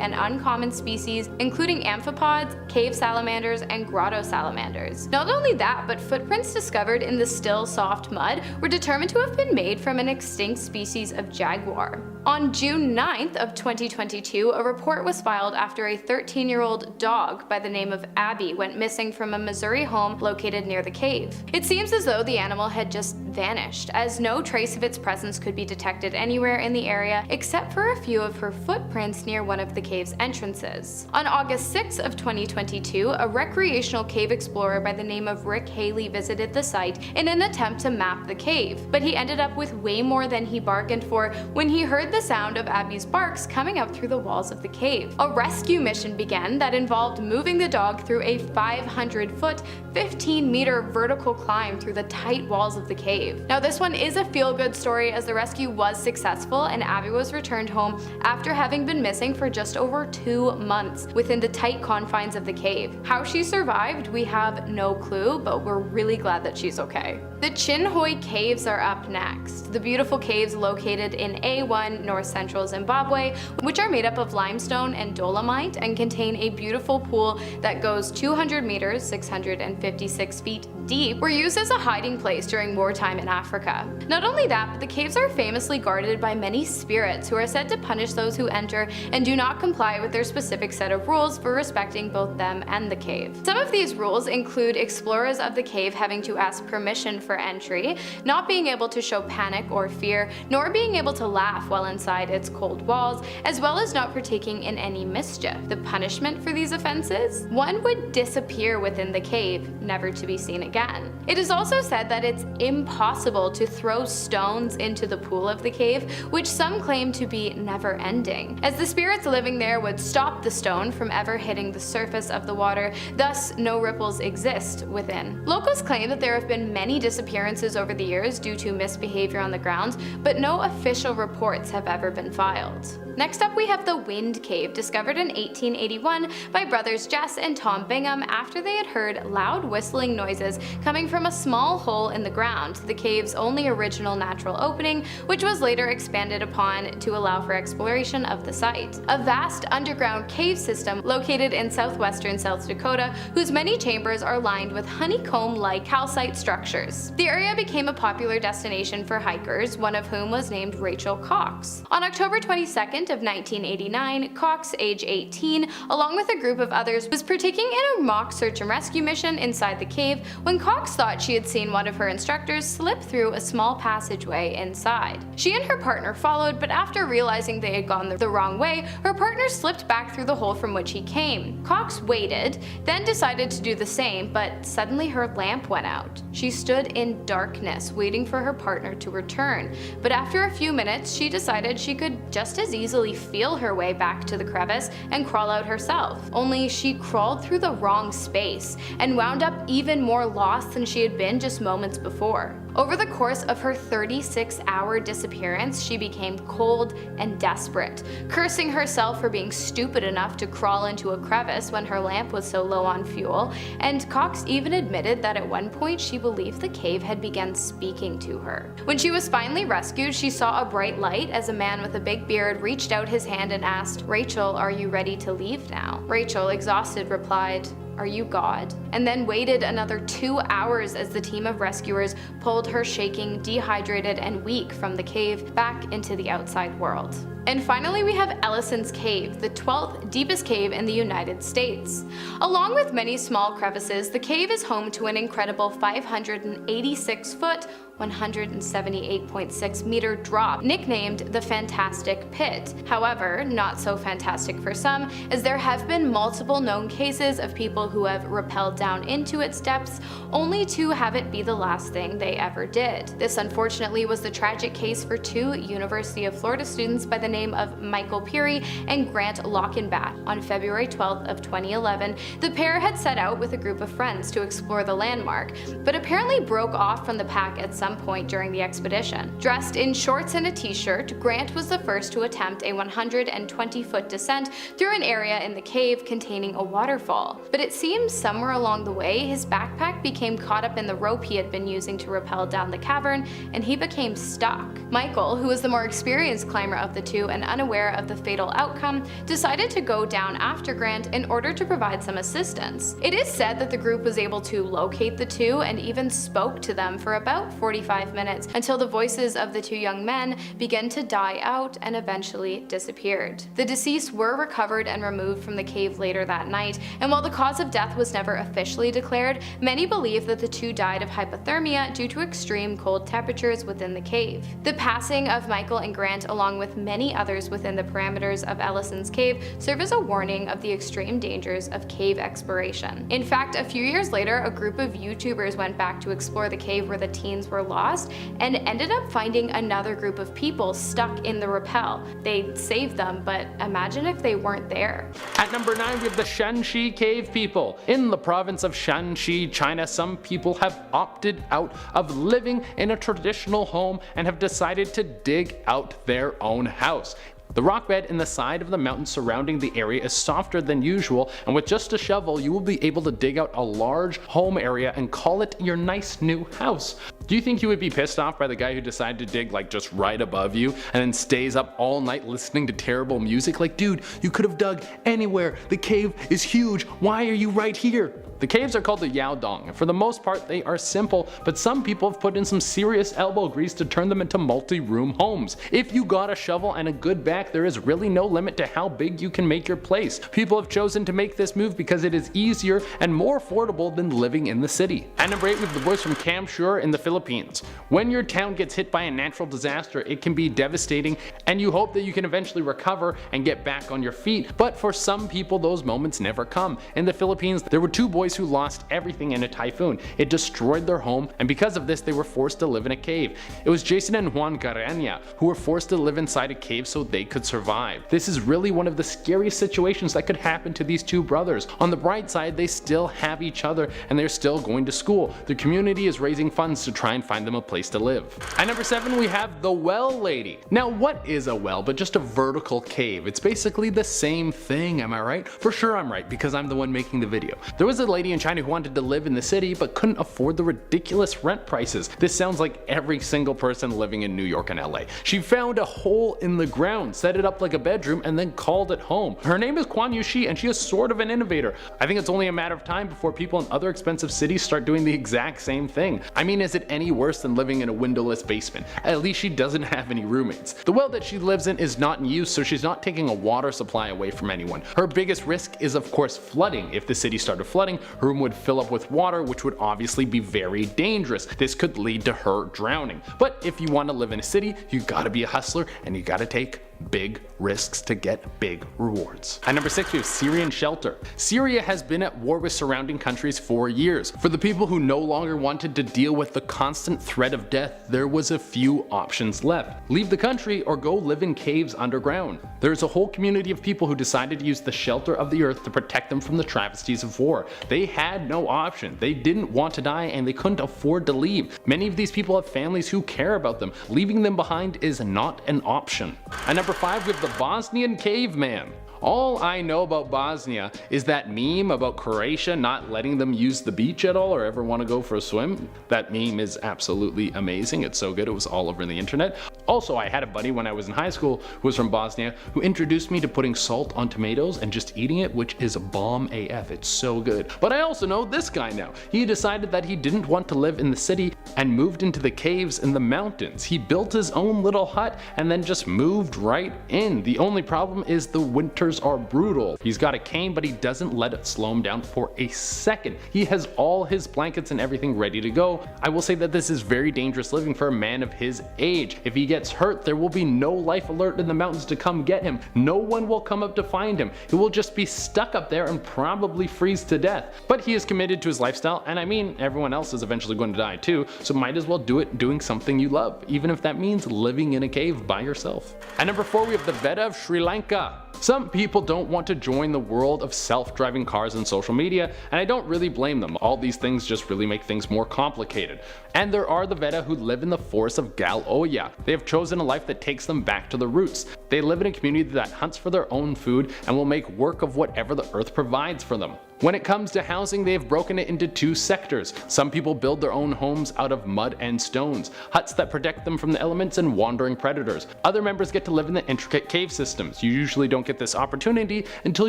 and uncommon species, including amphipods, cave salamanders, and grotto salamanders. Not only that, but footprints discovered in the still soft mud were determined to have been made from an extinct species of jaguar. On June 9th of 2022, a report was filed after a 13-year-old dog by the name of Abby went missing from a Missouri home located near the cave. It seems as though the animal had just vanished, as no trace of its presence could be detected anywhere in the area except for a few of her footprints near one of the cave's entrances. On August 6th of 2022, a recreational cave explorer by the name of Rick Haley visited the site in an attempt to map the cave, but he ended up with way more than he bargained for when he heard the sound of Abby's barks coming up through the walls of the cave. A rescue mission began that involved moving the dog through a 500-foot, 15-meter vertical climb through the tight walls of the cave. Now this one is a feel-good story as the rescue was successful and Abby was returned home after having been missing for just over 2 months within the tight confines of the cave. How she survived, we have no clue, but we're really glad that she's okay. The Chinhoyi Caves are up next. The beautiful caves located in A1, north central Zimbabwe, which are made up of limestone and dolomite and contain a beautiful pool that goes 200 meters, 656 feet deep, were used as a hiding place during wartime in Africa. Not only that, but the caves are famously guarded by many spirits who are said to punish those who enter and do not comply with their specific set of rules for respecting both them and the cave. Some of these rules include explorers of the cave having to ask permission for entry, not being able to show panic or fear, nor being able to laugh while inside its cold walls, as well as not partaking in any mischief. The punishment for these offenses? One would disappear within the cave, never to be seen again. It is also said that it's impossible to throw stones into the pool of the cave, which some claim to be never ending, as the spirits living there would stop the stone from ever hitting the surface of the water, thus no ripples exist within. Locals claim that there have been many disappearances over the years due to misbehavior on the grounds, but no official reports have ever been filed. Next up we have the Wind Cave, discovered in 1881 by brothers Jess and Tom Bingham after they had heard loud whistling noises coming from a small hole in the ground, the cave's only original natural opening, which was later expanded upon to allow for exploration of the site. A vast underground cave system located in southwestern South Dakota, whose many chambers are lined with honeycomb-like calcite structures. The area became a popular destination for hikers, one of whom was named Rachel Cox. On October 22nd, 2nd of 1989, Cox, age 18, along with a group of others, was partaking in a mock search and rescue mission inside the cave when Cox thought she had seen one of her instructors slip through a small passageway inside. She and her partner followed, but after realizing they had gone the wrong way, her partner slipped back through the hole from which he came. Cox waited, then decided to do the same, but suddenly her lamp went out. She stood in darkness, waiting for her partner to return, but after a few minutes she decided she could just as easily feel her way back to the crevice and crawl out herself. Only she crawled through the wrong space and wound up even more lost than she had been just moments before. Over the course of her 36-hour disappearance, she became cold and desperate, cursing herself for being stupid enough to crawl into a crevice when her lamp was so low on fuel, and Cox even admitted that at one point she believed the cave had begun speaking to her. When she was finally rescued, she saw a bright light as a man with a big beard reached out his hand and asked, "Rachel, are you ready to leave now?" Rachel, exhausted, replied, "Are you God?" and then waited another 2 hours as the team of rescuers pulled her shaking, dehydrated, and weak from the cave back into the outside world. And finally we have Ellison's Cave, the 12th deepest cave in the United States. Along with many small crevices, the cave is home to an incredible 586-foot, 178.6 meter drop, nicknamed the Fantastic Pit. However, not so fantastic for some, as there have been multiple known cases of people who have rappelled down into its depths only to have it be the last thing they ever did. This unfortunately was the tragic case for two University of Florida students by the name of Michael Peary and Grant Lockenbach. On February 12th of 2011, the pair had set out with a group of friends to explore the landmark, but apparently broke off from the pack at some point during the expedition. Dressed in shorts and a t-shirt, Grant was the first to attempt a 120-foot descent through an area in the cave containing a waterfall. But it seems somewhere along the way, his backpack became caught up in the rope he had been using to rappel down the cavern, and he became stuck. Michael, who was the more experienced climber of the two and unaware of the fatal outcome, decided to go down after Grant in order to provide some assistance. It is said that the group was able to locate the two and even spoke to them for about 45 minutes until the voices of the two young men began to die out and eventually disappeared. The deceased were recovered and removed from the cave later that night, and while the cause of death was never officially declared, many believe that the two died of hypothermia due to extreme cold temperatures within the cave. The passing of Michael and Grant, along with many others within the parameters of Ellison's Cave, serve as a warning of the extreme dangers of cave exploration. In fact, a few years later, a group of YouTubers went back to explore the cave where the teens were lost and ended up finding another group of people stuck in the rappel. They saved them, but imagine if they weren't there. At number 9, we have the Shani Cave people. In the province of Shanxi, China, some people have opted out of living in a traditional home and have decided to dig out their own house. The rock bed in the side of the mountain surrounding the area is softer than usual, and with just a shovel you will be able to dig out a large home area and call it your nice new house. Do you think you would be pissed off by the guy who decided to dig like just right above you and then stays up all night listening to terrible music? Like, dude, you could have dug anywhere. The cave is huge. Why are you right here? The caves are called the Yaodong, and for the most part they are simple, but some people have put in some serious elbow grease to turn them into multi-room homes. If you got a shovel and a good back, there is really no limit to how big you can make your place. People have chosen to make this move because it is easier and more affordable than living in the city. At number 8, we have the boys from Camore in the Philippines. When your town gets hit by a natural disaster, it can be devastating, and you hope that you can eventually recover and get back on your feet, but for some people those moments never come. In the Philippines, there were two boys who lost everything in a typhoon. It destroyed their home, and because of this they were forced to live in a cave. It was Jason and Juan Garania who were forced to live inside a cave so they could survive. This is really one of the scariest situations that could happen to these two brothers. On the bright side, they still have each other and they're still going to school. The community is raising funds to try and find them a place to live. At number 7, we have the Well Lady. Now, what is a well but just a vertical cave? It's basically the same thing, am I right? For sure I'm right, because I'm the one making the video. There was a lady lady in China who wanted to live in the city but couldn't afford the ridiculous rent prices. This sounds like every single person living in New York and LA. She found a hole in the ground, set it up like a bedroom, and then called it home. Her name is Quan Yushi, and she is sort of an innovator. I think it's only a matter of time before people in other expensive cities start doing the exact same thing. I mean, is it any worse than living in a windowless basement? At least she doesn't have any roommates. The well that she lives in is not in use, so she's not taking a water supply away from anyone. Her biggest risk is of course flooding. If the city started flooding, her room would fill up with water, which would obviously be very dangerous. This could lead to her drowning. But if you want to live in a city, you gotta be a hustler and you gotta take big risks to get big rewards. At number 6 we have Syrian Shelter. Syria has been at war with surrounding countries for years. For the people who no longer wanted to deal with the constant threat of death, there was a few options left. Leave the country or go live in caves underground. There's a whole community of people who decided to use the shelter of the earth to protect them from the travesties of war. They had no option. They didn't want to die and they couldn't afford to leave. Many of these people have families who care about them. Leaving them behind is not an option. At number 5 we have the Bosnian Caveman. All I know about Bosnia is that meme about Croatia not letting them use the beach at all or ever want to go for a swim. That meme is absolutely amazing. It's so good, it was all over the internet. Also, I had a buddy when I was in high school who was from Bosnia who introduced me to putting salt on tomatoes and just eating it, which is bomb AF. It's so good. But I also know this guy now. He decided that he didn't want to live in the city and moved into the caves in the mountains. He built his own little hut and then just moved right in. The only problem is the winters are brutal. He's got a cane, but he doesn't let it slow him down for a second. He has all his blankets and everything ready to go. I will say that this is very dangerous living for a man of his age. If he gets hurt, there will be no life alert in the mountains to come get him. No one will come up to find him. He will just be stuck up there and probably freeze to death. But he is committed to his lifestyle, and I mean, everyone else is eventually going to die too, so might as well do it doing something you love, even if that means living in a cave by yourself. At number 4 we have the Veta of Sri Lanka. Some people don't want to join the world of self-driving cars and social media, and I don't really blame them. All these things just really make things more complicated. And there are the Veta who live in the forests of Galoya. They have chosen a life that takes them back to the roots. They live in a community that hunts for their own food and will make work of whatever the earth provides for them. When it comes to housing, they have broken it into 2 sectors. Some people build their own homes out of mud and stones, huts that protect them from the elements and wandering predators. Other members get to live in the intricate cave systems. You usually don't get this opportunity until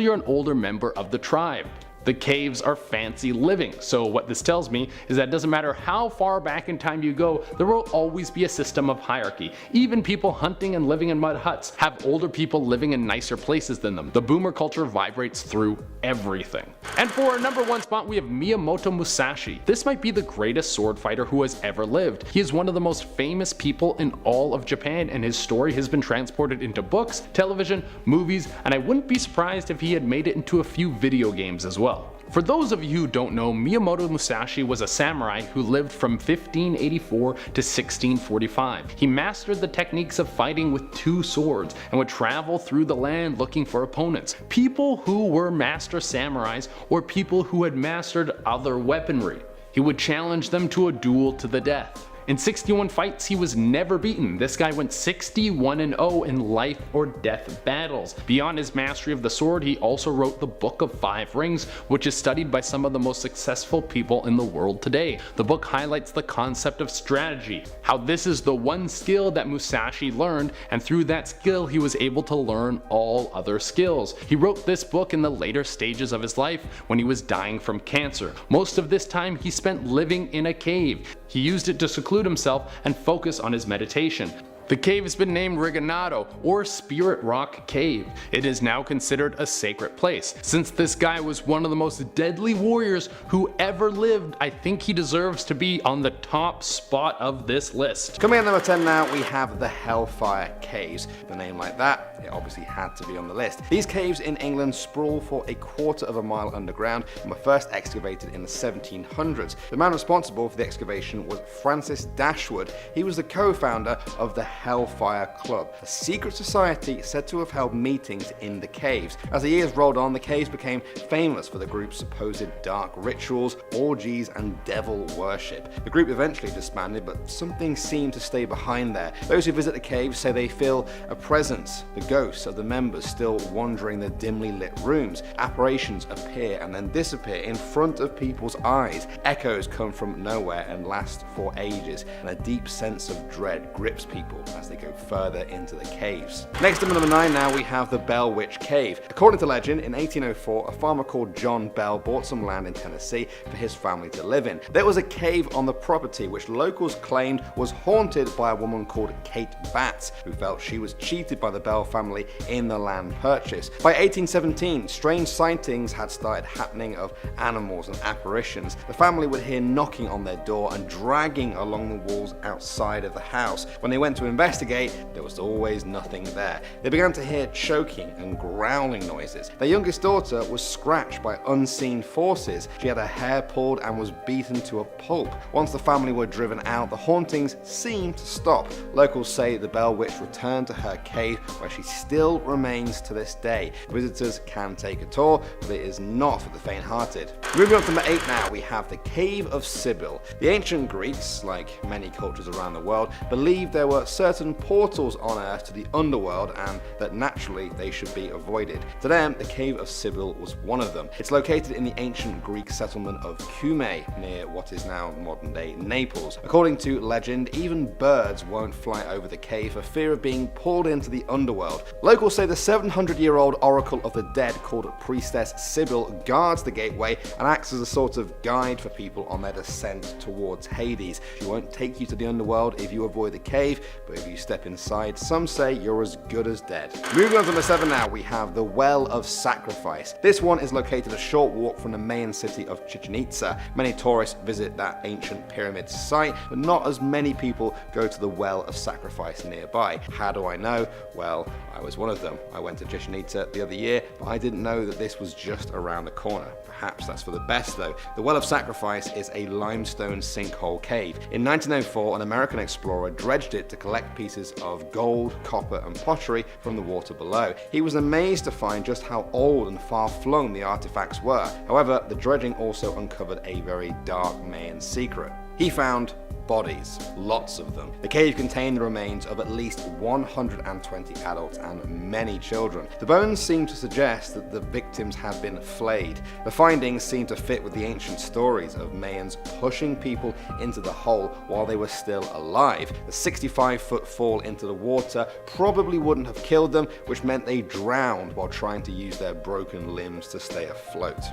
you're an older member of the tribe. The caves are fancy living, so what this tells me is that it doesn't matter how far back in time you go, there will always be a system of hierarchy. Even people hunting and living in mud huts have older people living in nicer places than them. The boomer culture vibrates through everything. And for our number 1 spot we have Mamoto Musashi. This might be the greatest sword fighter who has ever lived. He is one of the most famous people in all of Japan, and his story has been transported into books, television, movies, and I wouldn't be surprised if he had made it into a few video games as well. For those of you who don't know, Mamoto Musashi was a samurai who lived from 1584 to 1645. He mastered the techniques of fighting with 2 swords and would travel through the land looking for opponents. People who were master samurais or people who had mastered other weaponry. He would challenge them to a duel to the death. In 61 fights, he was never beaten. This guy went 61-0 in life or death battles. Beyond his mastery of the sword, he also wrote the Book of 5 Rings, which is studied by some of the most successful people in the world today. The book highlights the concept of strategy, how this is the one skill that Musashi learned, and through that skill he was able to learn all other skills. He wrote this book in the later stages of his life when he was dying from cancer. Most of this time he spent living in a cave. He used it to seclude himself and focus on his meditation. The cave has been named Rigonado, or Spirit Rock Cave. It is now considered a sacred place. Since this guy was one of the most deadly warriors who ever lived, I think he deserves to be on the top spot of this list. Coming in at number 10 now, we have the Hellfire Caves. With a name like that, it obviously had to be on the list. These caves in England sprawl for a quarter of a mile underground and were first excavated in the 1700s. The man responsible for the excavation was Francis Dashwood. He was the co-founder of the Hellfire Club, a secret society said to have held meetings in the caves. As the years rolled on, the caves became famous for the group's supposed dark rituals, orgies, and devil worship. The group eventually disbanded, but something seemed to stay behind there. Those who visit the caves say they feel a presence, the ghosts of the members still wandering the dimly lit rooms. Apparitions appear and then disappear in front of people's eyes. Echoes come from nowhere and last for ages, and a deep sense of dread grips people as they go further into the caves. Next up at number 9 now we have the Bell Witch Cave. According to legend, in 1804, a farmer called John Bell bought some land in Tennessee for his family to live in. There was a cave on the property which locals claimed was haunted by a woman called Kate Batts, who felt she was cheated by the Bell family in the land purchase. By 1817, strange sightings had started happening of animals and apparitions. The family would hear knocking on their door and dragging along the walls outside of the house. When they went to investigate, there was always nothing there. They began to hear choking and growling noises. Their youngest daughter was scratched by unseen forces. She had her hair pulled and was beaten to a pulp. Once the family were driven out, the hauntings seemed to stop. Locals say the Bell Witch returned to her cave, where she still remains to this day. Visitors can take a tour, but it is not for the faint-hearted. Moving on to number 8 now, we have the Cave of Cili. The ancient Greeks, like many cultures around the world, believed there were certain portals on Earth to the underworld and that naturally they should be avoided. To them, the Cave of Cili was one of them. It's located in the ancient Greek settlement of Cumae, near what is now modern-day Naples. According to legend, even birds won't fly over the cave for fear of being pulled into the underworld. Locals say the 700-year-old oracle of the dead called Priestess Cili guards the gateway and acts as a sort of guide for people on their descent towards Hades. She won't take you to the underworld if you avoid the cave, but if you step inside, some say you're as good as dead. Moving on to number 7 now, we have the Well of Sacrifice. This one is located a short walk from the main city of Chichen Itza. Many tourists visit that ancient pyramid site, but not as many people go to the Well of Sacrifice nearby. How do I know? Well, I was one of them. I went to Chichen Itza the other year, but I didn't know that this was just around the corner. Perhaps that's for the best though. The Well of Sacrifice is a limestone sinkhole cave. In 1904, an American explorer dredged it to collect pieces of gold, copper, and pottery from the water below. He was amazed to find just how old and far-flung the artifacts were. However, the dredging also uncovered a very dark Mayan secret. He found bodies, lots of them. The cave contained the remains of at least 120 adults and many children. The bones seem to suggest that the victims had been flayed. The findings seem to fit with the ancient stories of Mayans pushing people into the hole while they were still alive. The 65-foot fall into the water probably wouldn't have killed them, which meant they drowned while trying to use their broken limbs to stay afloat.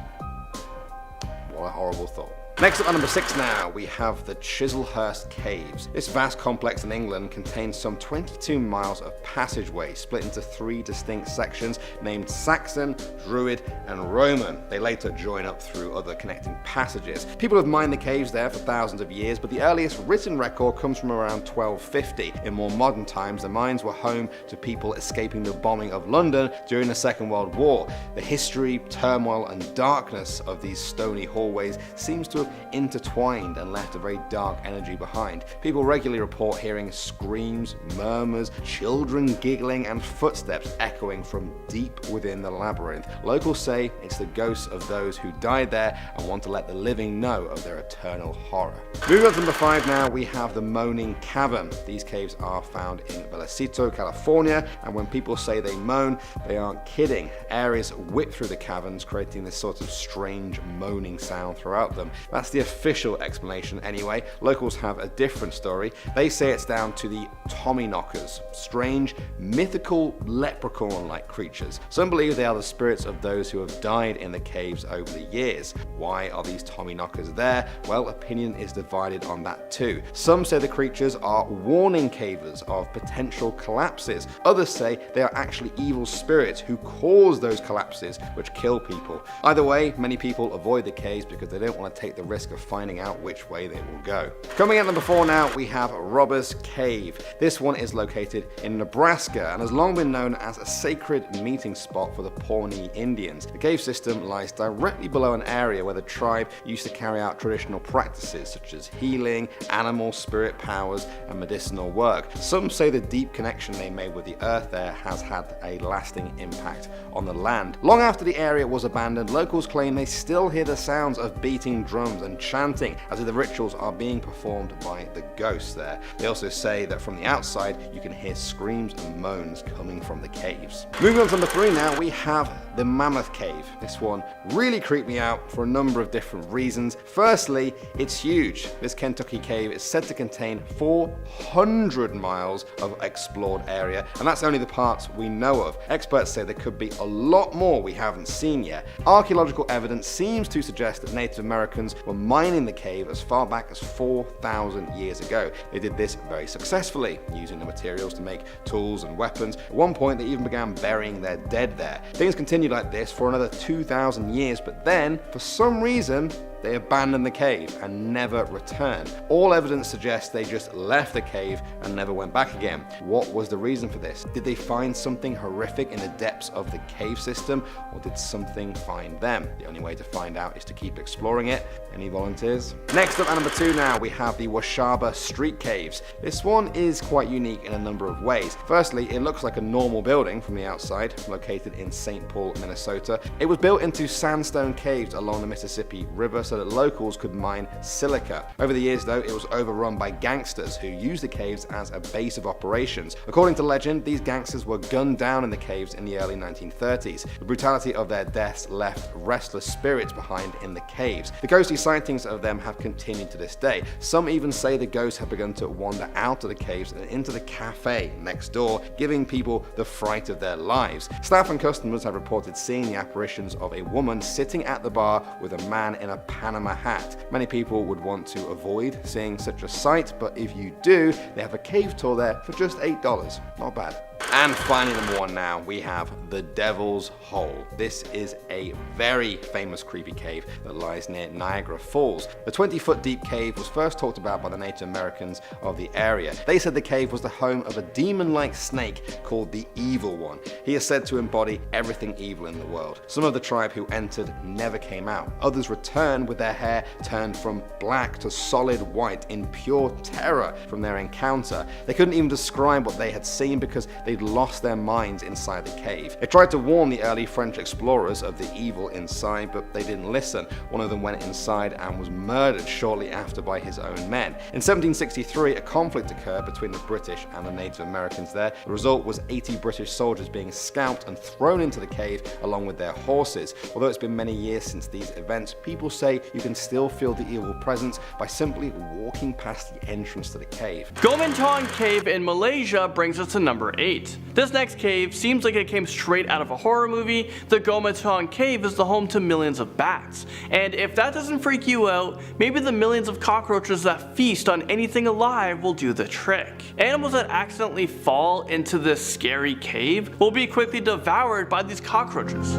What a horrible thought. Next up at number 6 now, we have the Chiselhurst Caves. This vast complex in England contains some 22 miles of passageway split into 3 distinct sections named Saxon, Druid, and Roman. They later join up through other connecting passages. People have mined the caves there for thousands of years, but the earliest written record comes from around 1250. In more modern times, the mines were home to people escaping the bombing of London during the Second World War. The history, turmoil, and darkness of these stony hallways seems to have intertwined and left a very dark energy behind. People regularly report hearing screams, murmurs, children giggling, and footsteps echoing from deep within the labyrinth. Locals say it's the ghosts of those who died there and want to let the living know of their eternal horror. Moving on to number 5 now, we have the Moaning Cavern. These caves are found in Vallecito, California, and when people say they moan, they aren't kidding. Areas whip through the caverns, creating this sort of strange moaning sound throughout them. That's the official explanation anyway. Locals have a different story. They say it's down to the Tommyknockers, strange, mythical leprechaun-like creatures. Some believe they are the spirits of those who have died in the caves over the years. Why are these Tommyknockers there? Well, opinion is divided on that too. Some say the creatures are warning cavers of potential collapses. Others say they are actually evil spirits who cause those collapses which kill people. Either way, many people avoid the caves because they don't want to take the the risk of finding out which way they will go. Coming at number 4 now, we have Robbers Cave. This one is located in Nebraska and has long been known as a sacred meeting spot for the Pawnee Indians. The cave system lies directly below an area where the tribe used to carry out traditional practices such as healing, animal spirit powers, and medicinal work. Some say the deep connection they made with the earth there has had a lasting impact on the land. Long after the area was abandoned, locals claim they still hear the sounds of beating drums and chanting as if the rituals are being performed by the ghosts there. They also say that from the outside you can hear screams and moans coming from the caves. Moving on to number 3 now, we have the Mammoth Cave. This one really creeped me out for a number of different reasons. Firstly, it's huge. This Kentucky cave is said to contain 400 miles of explored area, and that's only the parts we know of. Experts say there could be a lot more we haven't seen yet. Archaeological evidence seems to suggest that Native Americans were mining the cave as far back as 4,000 years ago. They did this very successfully, using the materials to make tools and weapons. At one point, they even began burying their dead there. Things continued like this for another 2,000 years, but then, for some reason, they abandoned the cave and never returned. All evidence suggests they just left the cave and never went back again. What was the reason for this? Did they find something horrific in the depths of the cave system, or did something find them? The only way to find out is to keep exploring it. Any volunteers? Next up at number 2 now, we have the Wasaba Street Caves. This one is quite unique in a number of ways. Firstly, it looks like a normal building from the outside, located in St. Paul, Minnesota. It was built into sandstone caves along the Mississippi River so that locals could mine silica. Over the years though, it was overrun by gangsters who used the caves as a base of operations. According to legend, these gangsters were gunned down in the caves in the early 1930s. The brutality of their deaths left restless spirits behind in the caves. The ghostly sightings of them have continued to this day. Some even say the ghosts have begun to wander out of the caves and into the cafe next door, giving people the fright of their lives. Staff and customers have reported seeing the apparitions of a woman sitting at the bar with a man in a Panama hat. Many people would want to avoid seeing such a sight, but if you do, they have a cave tour there for just $8. Not bad. And finally, number 1 now, we have the Devil's Hole. This is a very famous creepy cave that lies near Niagara Falls. The 20-foot deep cave was first talked about by the Native Americans of the area. They said the cave was the home of a demon-like snake called the Evil One. He is said to embody everything evil in the world. Some of the tribe who entered never came out. Others returned with their hair turned from black to solid white in pure terror from their encounter. They couldn't even describe what they had seen because they'd lost their minds inside the cave. They tried to warn the early French explorers of the evil inside, but they didn't listen. One of them went inside and was murdered shortly after by his own men. In 1763, a conflict occurred between the British and the Native Americans there. The result was 80 British soldiers being scalped and thrown into the cave along with their horses. Although it's been many years since these events, people say you can still feel the evil presence by simply walking past the entrance to the cave. Tong Cave in Malaysia brings us to number 8. This next cave seems like it came straight out of a horror movie. The Tong Cave is the home to millions of bats. And if that doesn't freak you out, maybe the millions of cockroaches that feast on anything alive will do the trick. Animals that accidentally fall into this scary cave will be quickly devoured by these cockroaches.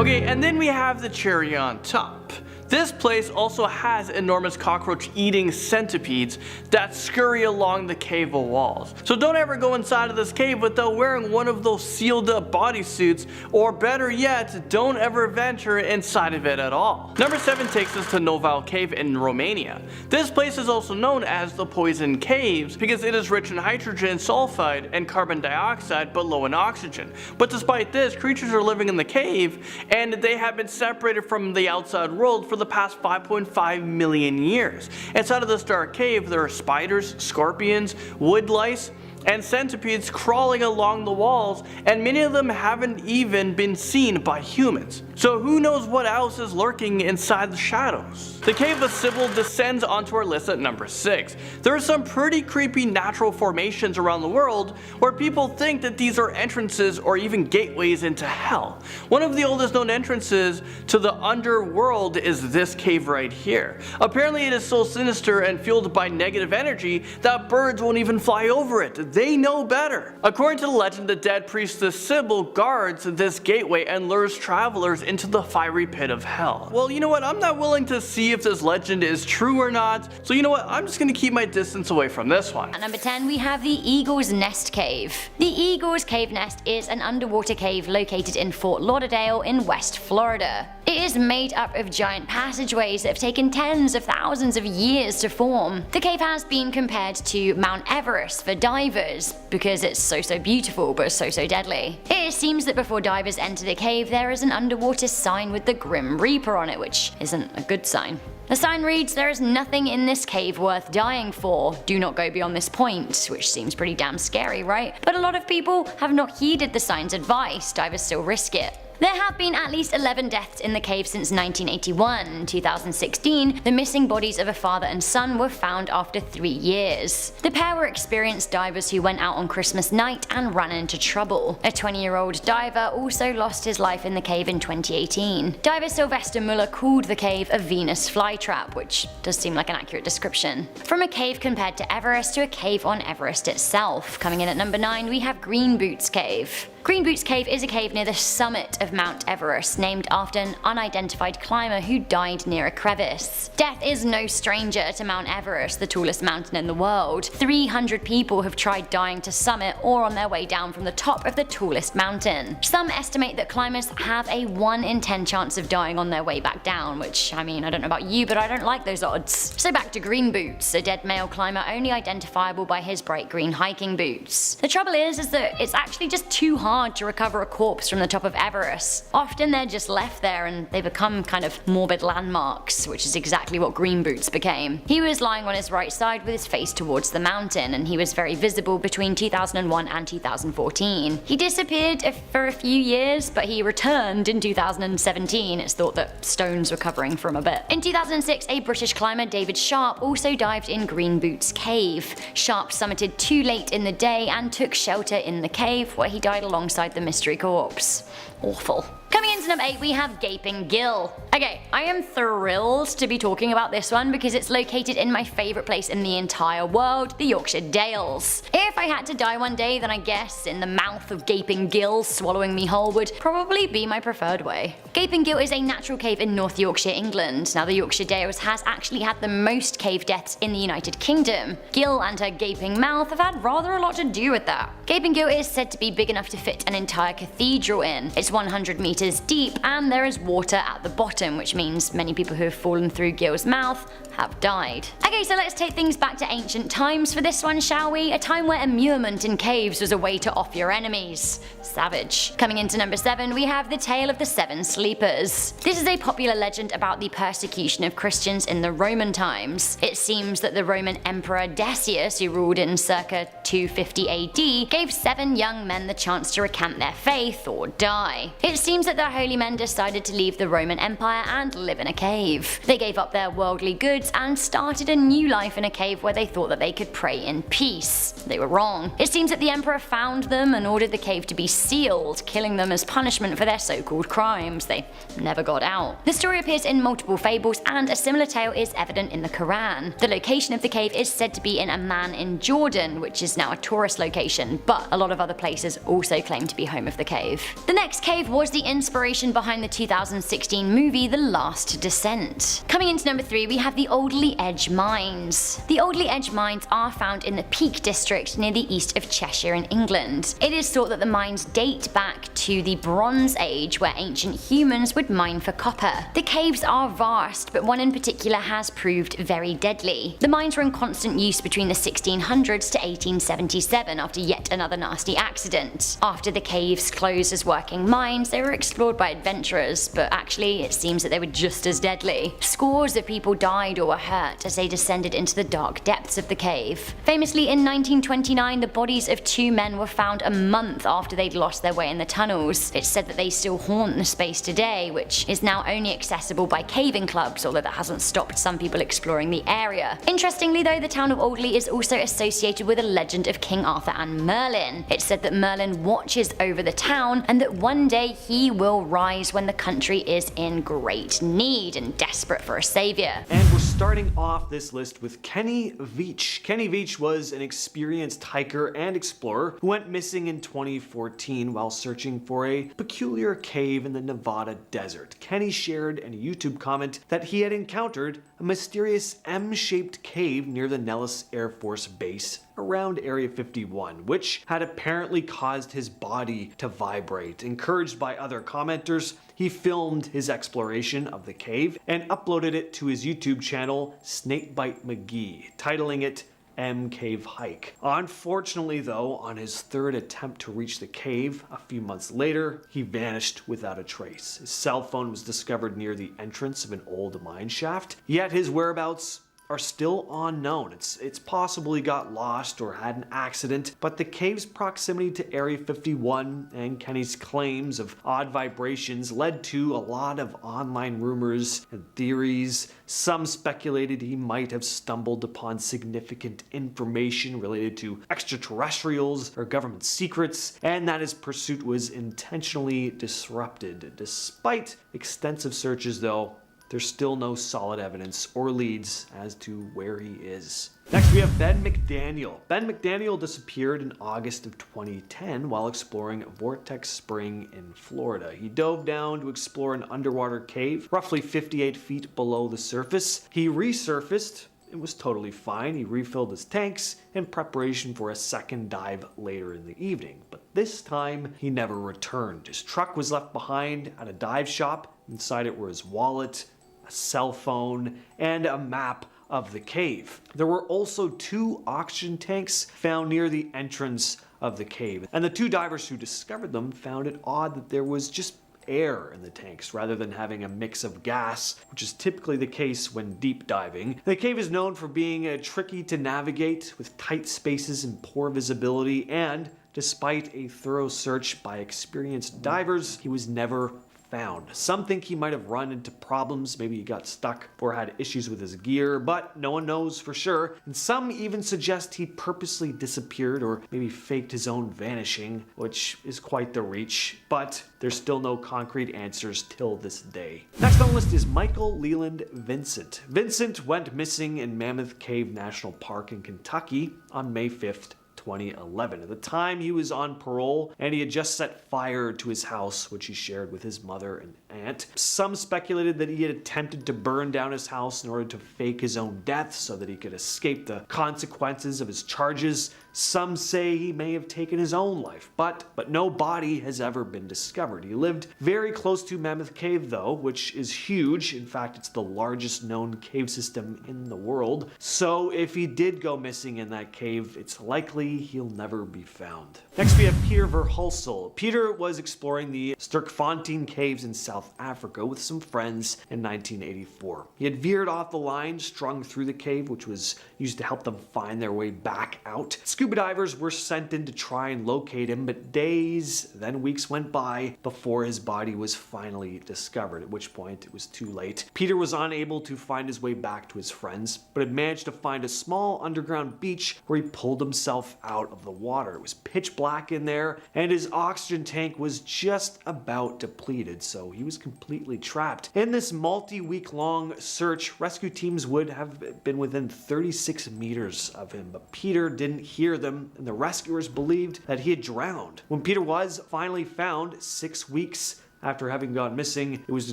Okay, and then we have the cherry on top. This place also has enormous cockroach-eating centipedes that scurry along the cave walls. So don't ever go inside of this cave without wearing one of those sealed up bodysuits, or better yet, don't ever venture inside of it at all. Number 7 takes us to Nobile Cave in Romania. This place is also known as the Poison Caves because it is rich in hydrogen sulfide and carbon dioxide but low in oxygen. But despite this, creatures are living in the cave and they have been separated from the outside world for the past 5.5 million years. Inside of this dark cave, there are spiders, scorpions, wood lice, and centipedes crawling along the walls, and many of them haven't even been seen by humans. So who knows what else is lurking inside the shadows? The Cave of Sybil descends onto our list at number 6. There are some pretty creepy natural formations around the world where people think that these are entrances or even gateways into hell. One of the oldest known entrances to the underworld is this cave right here. Apparently it is so sinister and fueled by negative energy that birds won't even fly over it. they know better. According to the legend, the dead priestess Sybil guards this gateway and lures travelers into the fiery pit of hell. Well, you know what, I'm not willing to see if this legend is true or not, so you know what, I'm just gonna keep my distance away from this one. At number 10 we have the Eagle's Nest Cave. The Eagle's Cave Nest is an underwater cave located in Fort Lauderdale in West Florida. It is made up of giant passageways that have taken tens of thousands of years to form. The cave has been compared to Mount Everest for divers because it's so beautiful but so deadly. It seems that before divers enter the cave there is an underwater sign with the Grim Reaper on it, which isn't a good sign. The sign reads, "There is nothing in this cave worth dying for. Do not go beyond this point," which seems pretty damn scary, right? But a lot of people have not heeded the sign's advice. Divers still risk it. There have been at least 11 deaths in the cave since 1981. In 2016, the missing bodies of a father and son were found after 3 years. The pair were experienced divers who went out on Christmas night and ran into trouble. A 20-year-old diver also lost his life in the cave in 2018. Diver Sylvester Muller called the cave a Venus flytrap, which does seem like an accurate description. From a cave compared to Everest to a cave on Everest itself. Coming in at number 9 we have Green Boots Cave. Green Boots Cave is a cave near the summit of Mount Everest, named after an unidentified climber who died near a crevice. Death is no stranger to Mount Everest, the tallest mountain in the world. 300 people have tried dying to summit or on their way down from the top of the tallest mountain. Some estimate that climbers have a 1 in 10 chance of dying on their way back down, which, I mean, I don't know about you, but I don't like those odds. So back to Green Boots, a dead male climber only identifiable by his bright green hiking boots. The trouble is that it's actually just too hard to recover a corpse from the top of Everest. Often they're just left there and they become kind of morbid landmarks, which is exactly what Green Boots became. He was lying on his right side with his face towards the mountain, and he was very visible between 2001 and 2014. He disappeared for a few years, but he returned in 2017. It's thought that stones were covering for him a bit. In 2006, a British climber, David Sharp, also dived in Green Boots Cave. Sharp summited too late in the day and took shelter in the cave, where he died alongside the mystery corpse. Awful. Coming into number 8 we have Gaping Gill. Okay, I am thrilled to be talking about this one because it's located in my favourite place in the entire world, the Yorkshire Dales. If I had to die one day, then I guess in the mouth of Gaping Gill swallowing me whole would probably be my preferred way. Gaping Gill is a natural cave in North Yorkshire, England. Now the Yorkshire Dales has actually had the most cave deaths in the United Kingdom. Gill and her gaping mouth have had rather a lot to do with that. Gaping Gill is said to be big enough to fit an entire cathedral in. It's 100 meters deep and there is water at the bottom, which means many people who have fallen through Gill's mouth have died. Okay, so let's take things back to ancient times for this one, shall we? A time where immurement in caves was a way to off your enemies. Savage. Coming into number 7 we have the Tale of the Seven Sleepers. This is a popular legend about the persecution of Christians in the Roman times. It seems that the Roman Emperor Decius, who ruled in circa 250 AD, gave 7 young men the chance to recant their faith or die. It seems that the holy men decided to leave the Roman Empire and live in a cave. They gave up their worldly goods and started a new life in a cave where they thought that they could pray in peace. They were wrong. It seems that the emperor found them and ordered the cave to be sealed, killing them as punishment for their so-called crimes. They never got out. The story appears in multiple fables and a similar tale is evident in the Quran. The location of the cave is said to be in Amman in Jordan, which is now a tourist location, but a lot of other places also claim to be home of the cave. The next cave was the inspiration behind the 2016 movie The Last Descent. Coming into number 3 we have the Alderley Edge Mines. The Alderley Edge Mines are found in the Peak District near the east of Cheshire in England. It is thought that the mines date back to the Bronze Age, where ancient humans would mine for copper. The caves are vast, but one in particular has proved very deadly. The mines were in constant use between the 1600s to 1877 after yet another nasty accident. After the caves closed as working mines, they were explored by adventurers, but actually it seems that they were just as deadly. Scores of people died or were hurt as they descended into the dark depths of the cave. Famously in 1929 the bodies of 2 men were found a month after they'd lost their way in the tunnel tunnels. It's said that they still haunt the space today, which is now only accessible by caving clubs, although that hasn't stopped some people exploring the area. Interestingly though, the town of Audley is also associated with a legend of King Arthur and Merlin. It's said that Merlin watches over the town and that one day he will rise when the country is in great need and desperate for a savior. And we're starting off this list with Kenny Veach. Kenny Veach was an experienced hiker and explorer who went missing in 2014 while searching for a peculiar cave in the Nevada desert. Kenny shared in a YouTube comment that he had encountered a mysterious M-shaped cave near the Nellis Air Force Base around Area 51, which had apparently caused his body to vibrate. Encouraged by other commenters, he filmed his exploration of the cave and uploaded it to his YouTube channel, Snakebite McGee, titling it M Cave Hike. Unfortunately though, on his third attempt to reach the cave, a few months later, he vanished without a trace. His cell phone was discovered near the entrance of an old mine shaft, yet his whereabouts are still unknown. It's possible he got lost or had an accident, but the cave's proximity to Area 51 and Kenny's claims of odd vibrations led to a lot of online rumors and theories. Some speculated he might have stumbled upon significant information related to extraterrestrials or government secrets, and that his pursuit was intentionally disrupted. Despite extensive searches though, there's still no solid evidence or leads as to where he is. Next we have Ben McDaniel. Ben McDaniel disappeared in August of 2010 while exploring Vortex Spring in Florida. He dove down to explore an underwater cave roughly 58 feet below the surface. He resurfaced. It was totally fine. He refilled his tanks in preparation for a second dive later in the evening. But this time, he never returned. His truck was left behind at a dive shop. Inside it were his wallet, a cell phone, and a map of the cave. There were also 2 oxygen tanks found near the entrance of the cave. And the 2 divers who discovered them found it odd that there was just air in the tanks rather than having a mix of gas, which is typically the case when deep diving. The cave is known for being tricky to navigate with tight spaces and poor visibility, and despite a thorough search by experienced divers, he was never found. Some think he might have run into problems, maybe he got stuck or had issues with his gear, but no one knows for sure. And some even suggest he purposely disappeared or maybe faked his own vanishing, which is quite the reach, but there's still no concrete answers till this day. Next on the list is Michael Leland Vincent. Vincent went missing in Mammoth Cave National Park in Kentucky on May 5th, 2011. At the time, he was on parole and he had just set fire to his house, which he shared with his mother and aunt. Some speculated that he had attempted to burn down his house in order to fake his own death so that he could escape the consequences of his charges. Some say he may have taken his own life, but no body has ever been discovered. He lived very close to Mammoth Cave though, which is huge. In fact, it's the largest known cave system in the world. So if he did go missing in that cave, it's likely he'll never be found. Next we have Peter Verhulsel. Peter was exploring the STK Fontaine Caves in South Africa with some friends in 1984. He had veered off the line, strung through the cave, which was used to help them find their way back out. Scuba divers were sent in to try and locate him, but days, then weeks went by before his body was finally discovered, at which point it was too late. Peter was unable to find his way back to his friends, but had managed to find a small underground beach where he pulled himself out of the water. It was pitch black in there, and his oxygen tank was just about depleted, so he was completely trapped. In this multi-week long search, rescue teams would have been within 36 meters of him, but Peter didn't hear them, and the rescuers believed that he had drowned. When Peter was finally found 6 weeks after having gone missing, it was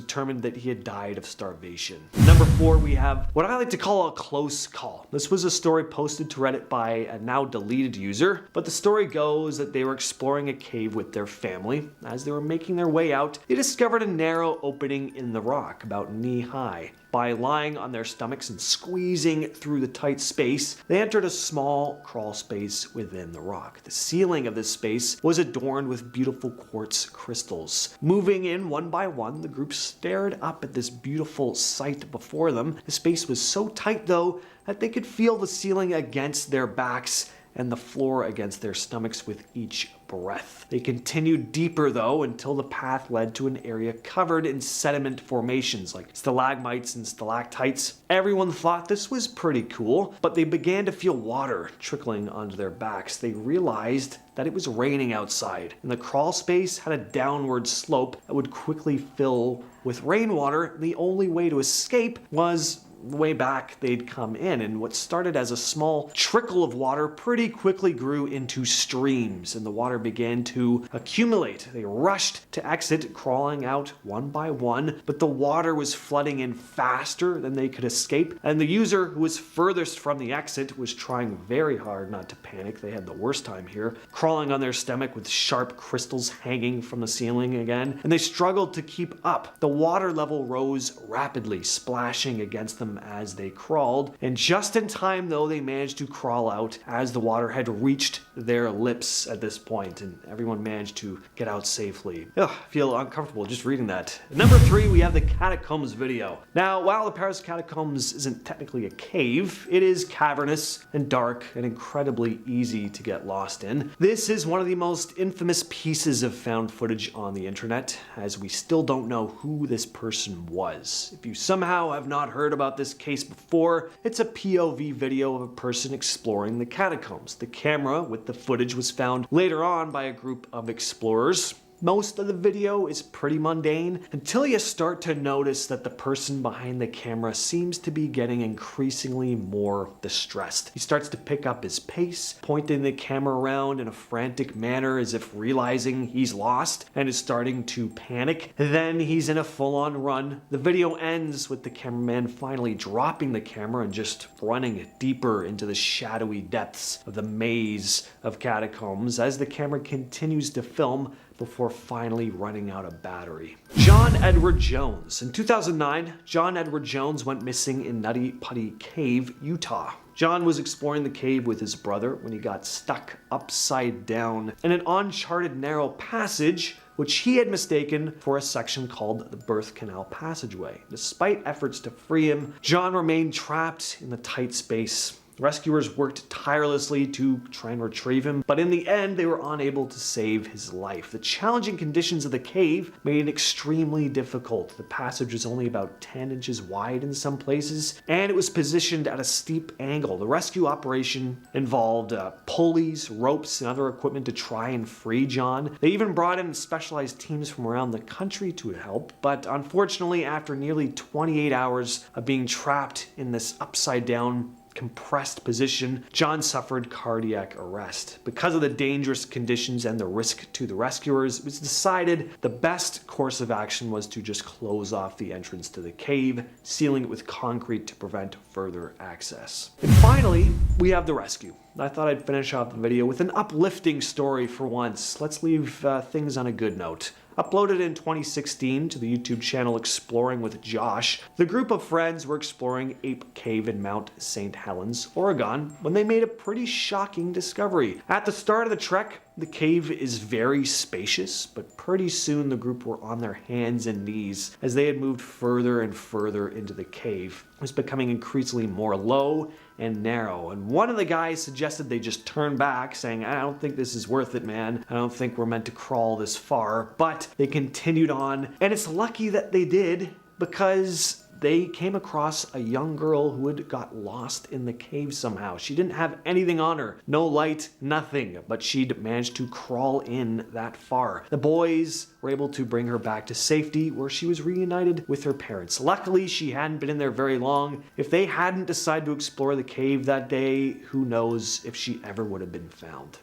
determined that he had died of starvation. Number 4, we have what I like to call a close call. This was a story posted to Reddit by a now deleted user, but the story goes that they were exploring a cave with their family. As they were making their way out, they discovered a narrow opening in the rock, about knee high. By lying on their stomachs and squeezing through the tight space, they entered a small crawl space within the rock. The ceiling of this space was adorned with beautiful quartz crystals. Moving in one by one, the group stared up at this beautiful sight before them. The space was so tight though that they could feel the ceiling against their backs and the floor against their stomachs with each breath. They continued deeper though until the path led to an area covered in sediment formations like stalagmites and stalactites. Everyone thought this was pretty cool, but they began to feel water trickling onto their backs. They realized that it was raining outside, and the crawl space had a downward slope that would quickly fill with rainwater. The only way to escape was the way back they'd come in, and what started as a small trickle of water pretty quickly grew into streams, and the water began to accumulate. They rushed to exit, crawling out one by one, but the water was flooding in faster than they could escape, and the user who was furthest from the exit was trying very hard not to panic. They had the worst time here, crawling on their stomach with sharp crystals hanging from the ceiling again, and they struggled to keep up. The water level rose rapidly, splashing against them as they crawled, and just in time though, they managed to crawl out as the water had reached their lips at this point, and everyone managed to get out safely. Ugh, I feel uncomfortable just reading that. Number 3, we have the Catacombs video. Now, while the Paris Catacombs isn't technically a cave, it is cavernous and dark and incredibly easy to get lost in. This is one of the most infamous pieces of found footage on the internet, as we still don't know who this person was. If you somehow have not heard about this case before, it's a POV video of a person exploring the catacombs. The camera with the footage was found later on by a group of explorers. Most of the video is pretty mundane until you start to notice that the person behind the camera seems to be getting increasingly more distressed. He starts to pick up his pace, pointing the camera around in a frantic manner as if realizing he's lost and is starting to panic. Then he's in a full-on run. The video ends with the cameraman finally dropping the camera and just running deeper into the shadowy depths of the maze of catacombs as the camera continues to film before finally running out of battery. John Edward Jones. In 2009, John Edward Jones went missing in Nutty Putty Cave, Utah. John was exploring the cave with his brother when he got stuck upside down in an uncharted narrow passage which he had mistaken for a section called the Birth Canal Passageway. Despite efforts to free him, John remained trapped in the tight space. Rescuers worked tirelessly to try and retrieve him, but in the end, they were unable to save his life. The challenging conditions of the cave made it extremely difficult. The passage was only about 10 inches wide in some places, and it was positioned at a steep angle. The rescue operation involved pulleys, ropes, and other equipment to try and free John. They even brought in specialized teams from around the country to help, but unfortunately, after nearly 28 hours of being trapped in this upside-down compressed position, John suffered cardiac arrest. Because of the dangerous conditions and the risk to the rescuers, it was decided the best course of action was to just close off the entrance to the cave, sealing it with concrete to prevent further access. And finally, we have the rescue. I thought I'd finish off the video with an uplifting story for once. Let's leave things on a good note. Uploaded in 2016 to the YouTube channel Exploring with Josh, the group of friends were exploring Ape Cave in Mount St. Helens, Oregon, when they made a pretty shocking discovery. At the start of the trek, the cave is very spacious, but pretty soon the group were on their hands and knees as they had moved further and further into the cave. It was becoming increasingly more low and narrow, and one of the guys suggested they just turn back, saying, "I don't think this is worth it, man. I don't think we're meant to crawl this far," but they continued on, and it's lucky that they did, because they came across a young girl who had got lost in the cave somehow. She didn't have anything on her, no light, nothing, but she'd managed to crawl in that far. The boys were able to bring her back to safety, where she was reunited with her parents. Luckily, she hadn't been in there very long. If they hadn't decided to explore the cave that day, who knows if she ever would have been found.